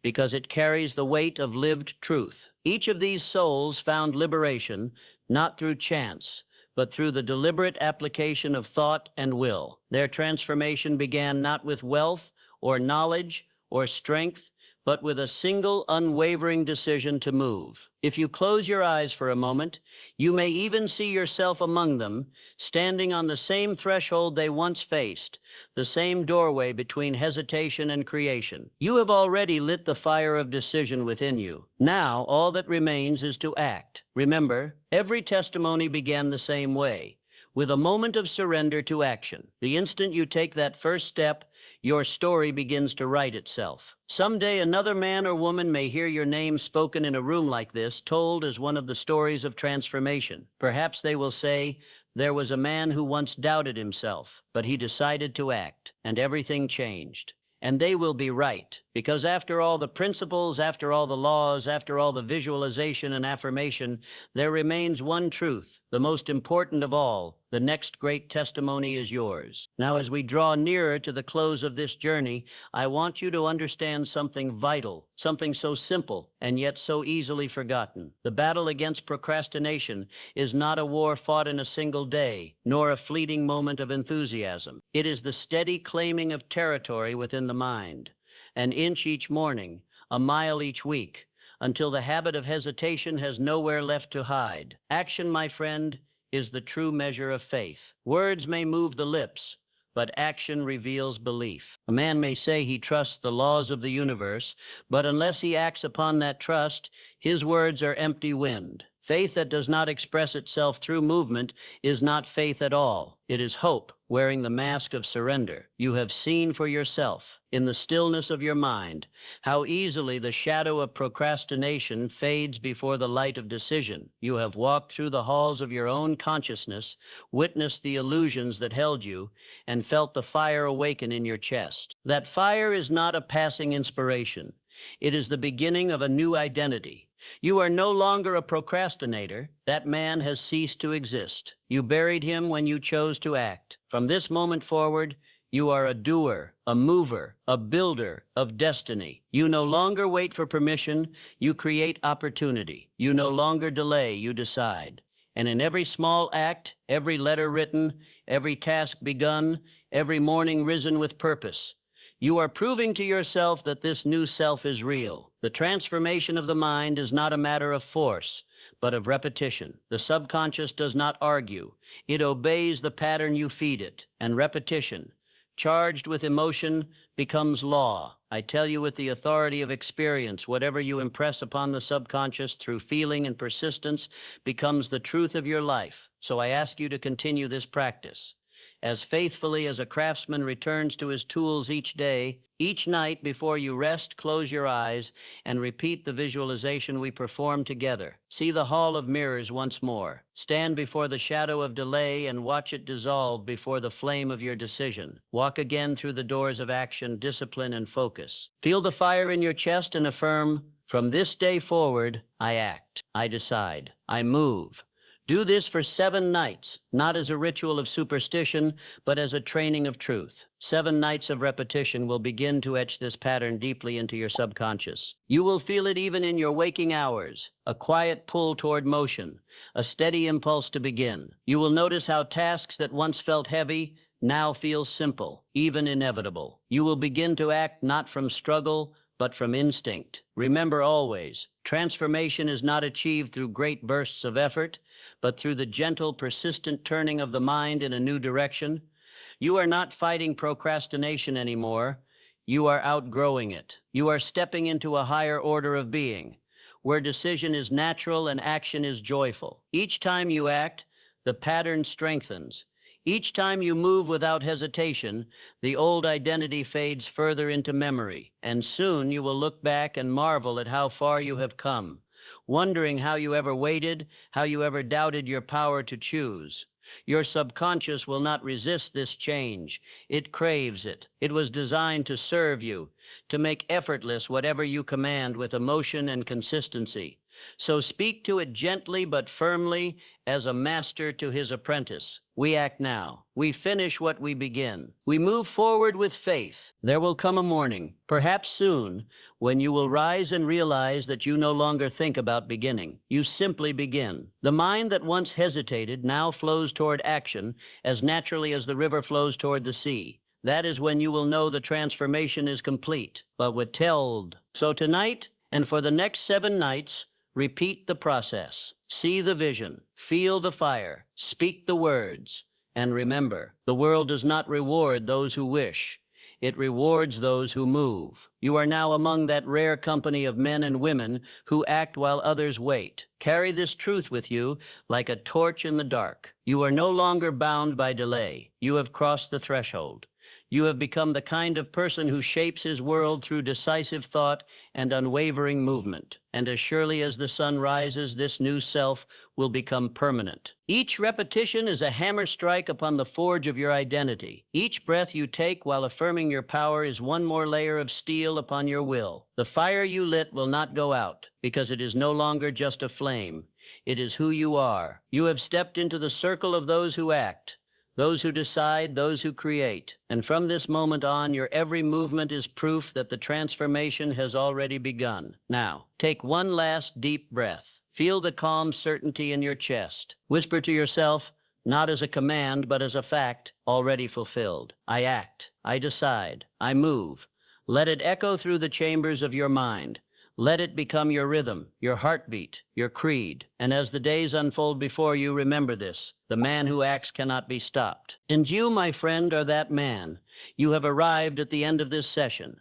because it carries the weight of lived truth. Each of these souls found liberation, not through chance, but through the deliberate application of thought and will. Their transformation began not with wealth or knowledge or strength, but with a single unwavering decision to move. If you close your eyes for a moment, you may even see yourself among them, standing on the same threshold they once faced, the same doorway between hesitation and creation. You have already lit the fire of decision within you. Now, all that remains is to act. Remember, every testimony began the same way, with a moment of surrender to action. The instant you take that first step, your story begins to write itself. Someday another man or woman may hear your name spoken in a room like this, told as one of the stories of transformation. Perhaps they will say, "There was a man who once doubted himself, but he decided to act, and everything changed." And they will be right, because after all the principles, after all the laws, after all the visualization and affirmation, there remains one truth, the most important of all. The next great testimony is yours. Now, as we draw nearer to the close of this journey, I want you to understand something vital, something so simple and yet so easily forgotten. The battle against procrastination is not a war fought in a single day, nor a fleeting moment of enthusiasm. It is the steady claiming of territory within the mind, an inch each morning, a mile each week, until the habit of hesitation has nowhere left to hide. Action, my friend, is the true measure of faith. Words may move the lips, but action reveals belief. A man may say he trusts the laws of the universe, but unless he acts upon that trust, his words are empty wind. Faith that does not express itself through movement is not faith at all. It is hope wearing the mask of surrender. You have seen for yourself, in the stillness of your mind, how easily the shadow of procrastination fades before the light of decision. You have walked through the halls of your own consciousness, witnessed the illusions that held you, and felt the fire awaken in your chest. That fire is not a passing inspiration. It is the beginning of a new identity. You are no longer a procrastinator. That man has ceased to exist. You buried him when you chose to act. From this moment forward, you are a doer, a mover, a builder of destiny. You no longer wait for permission, you create opportunity. You no longer delay, you decide. And in every small act, every letter written, every task begun, every morning risen with purpose, you are proving to yourself that this new self is real. The transformation of the mind is not a matter of force, but of repetition. The subconscious does not argue. It obeys the pattern you feed it, and repetition, charged with emotion, becomes law. I tell you with the authority of experience, whatever you impress upon the subconscious through feeling and persistence becomes the truth of your life. So I ask you to continue this practice. As faithfully as a craftsman returns to his tools each day, each night before you rest, close your eyes and repeat the visualization we performed together. See the hall of mirrors once more. Stand before the shadow of delay and watch it dissolve before the flame of your decision. Walk again through the doors of action, discipline, and focus. Feel the fire in your chest and affirm, "From this day forward, I act, I decide, I move." Do this for 7 nights, not as a ritual of superstition, but as a training of truth. 7 nights of repetition will begin to etch this pattern deeply into your subconscious. You will feel it even in your waking hours, a quiet pull toward motion, a steady impulse to begin. You will notice how tasks that once felt heavy now feel simple, even inevitable. You will begin to act not from struggle, but from instinct. Remember always, transformation is not achieved through great bursts of effort, but through the gentle, persistent turning of the mind in a new direction. You are not fighting procrastination anymore. You are outgrowing it. You are stepping into a higher order of being, where decision is natural and action is joyful. Each time you act, the pattern strengthens. Each time you move without hesitation, the old identity fades further into memory, and soon you will look back and marvel at how far you have come, wondering how you ever waited, how you ever doubted your power to choose. Your subconscious will not resist this change. It craves it. It was designed to serve you, to make effortless whatever you command with emotion and consistency. So speak to it gently but firmly as a master to his apprentice. We act now. We finish what we begin. We move forward with faith. There will come a morning, perhaps soon, when you will rise and realize that you no longer think about beginning. You simply begin. The mind that once hesitated now flows toward action as naturally as the river flows toward the sea. That is when you will know the transformation is complete, but withheld. So tonight, and for the next 7 nights, repeat the process. See the vision, feel the fire, speak the words, And remember, the world does not reward those who wish. It rewards those who move. You are now among that rare company of men and women who act while others wait. Carry this truth with you like a torch in the dark. You are no longer bound by delay. You have crossed the threshold. You have become the kind of person who shapes his world through decisive thought and unwavering movement. And as surely as the sun rises, this new self will become permanent. Each repetition is a hammer strike upon the forge of your identity. Each breath you take while affirming your power is one more layer of steel upon your will. The fire you lit will not go out, because it is no longer just a flame. It is who you are. You have stepped into the circle of those who act, those who decide, those who create. And from this moment on, your every movement is proof that the transformation has already begun. Now, take one last deep breath. Feel the calm certainty in your chest. Whisper to yourself, not as a command, but as a fact already fulfilled. I act. I decide. I move. Let it echo through the chambers of your mind. Let it become your rhythm, your heartbeat, your creed. And as the days unfold before you, remember this: the man who acts cannot be stopped. And you, my friend, are that man. You have arrived at the end of this session.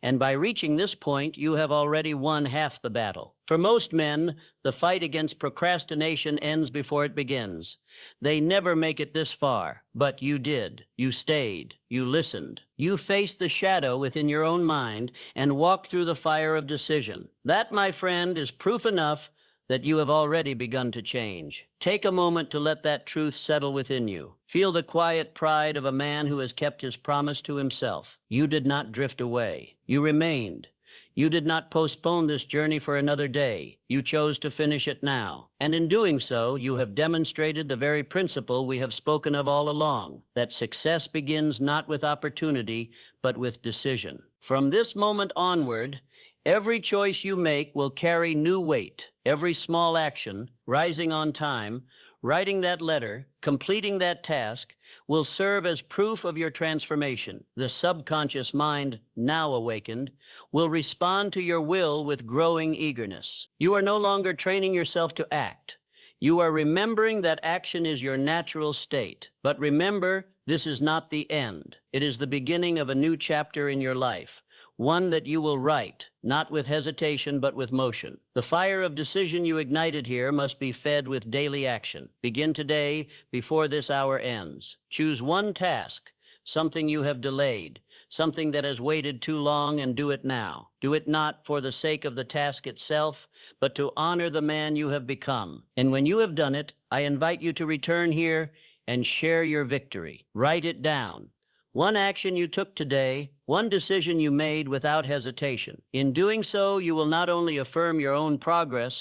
And by reaching this point, you have already won half the battle. For most men, the fight against procrastination ends before it begins. They never make it this far, but you did. You stayed. You listened. You faced the shadow within your own mind and walked through the fire of decision. That, my friend, is proof enough that you have already begun to change. Take a moment to let that truth settle within you. Feel the quiet pride of a man who has kept his promise to himself. You did not drift away. You remained. You did not postpone this journey for another day. You chose to finish it now. And in doing so, you have demonstrated the very principle we have spoken of all along, that success begins not with opportunity, but with decision. From this moment onward, every choice you make will carry new weight. Every small action, rising on time, writing that letter, completing that task, will serve as proof of your transformation. The subconscious mind, now awakened, will respond to your will with growing eagerness. You are no longer training yourself to act. You are remembering that action is your natural state. But remember, this is not the end. It is the beginning of a new chapter in your life. One that you will write, not with hesitation, but with motion. The fire of decision you ignited here must be fed with daily action. Begin today, before this hour ends. Choose one task, something you have delayed, something that has waited too long, and do it now. Do it not for the sake of the task itself, but to honor the man you have become. And when you have done it, I invite you to return here and share your victory. Write it down. One action you took today, one decision you made without hesitation. In doing so, you will not only affirm your own progress,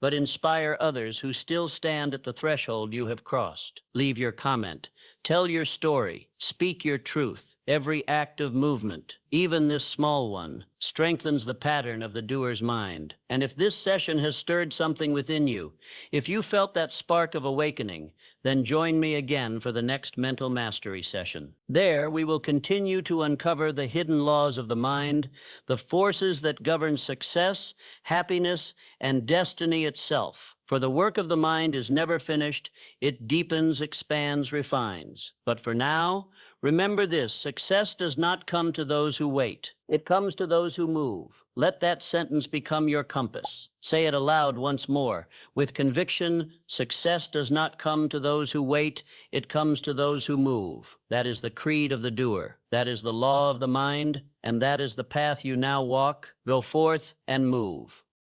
but inspire others who still stand at the threshold you have crossed. Leave your comment. Tell your story. Speak your truth. Every act of movement, even this small one, strengthens the pattern of the doer's mind. And if this session has stirred something within you, if you felt that spark of awakening, then join me again for the next mental mastery session. There, we will continue to uncover the hidden laws of the mind, the forces that govern success, happiness, and destiny itself. For the work of the mind is never finished. It deepens, expands, refines. But for now, remember this: success does not come to those who wait. It comes to those who move. Let that sentence become your compass. Say it aloud once more, with conviction: success does not come to those who wait. It comes to those who move. That is the creed of the doer. That is the law of the mind, and that is the path you now walk. Go forth and move.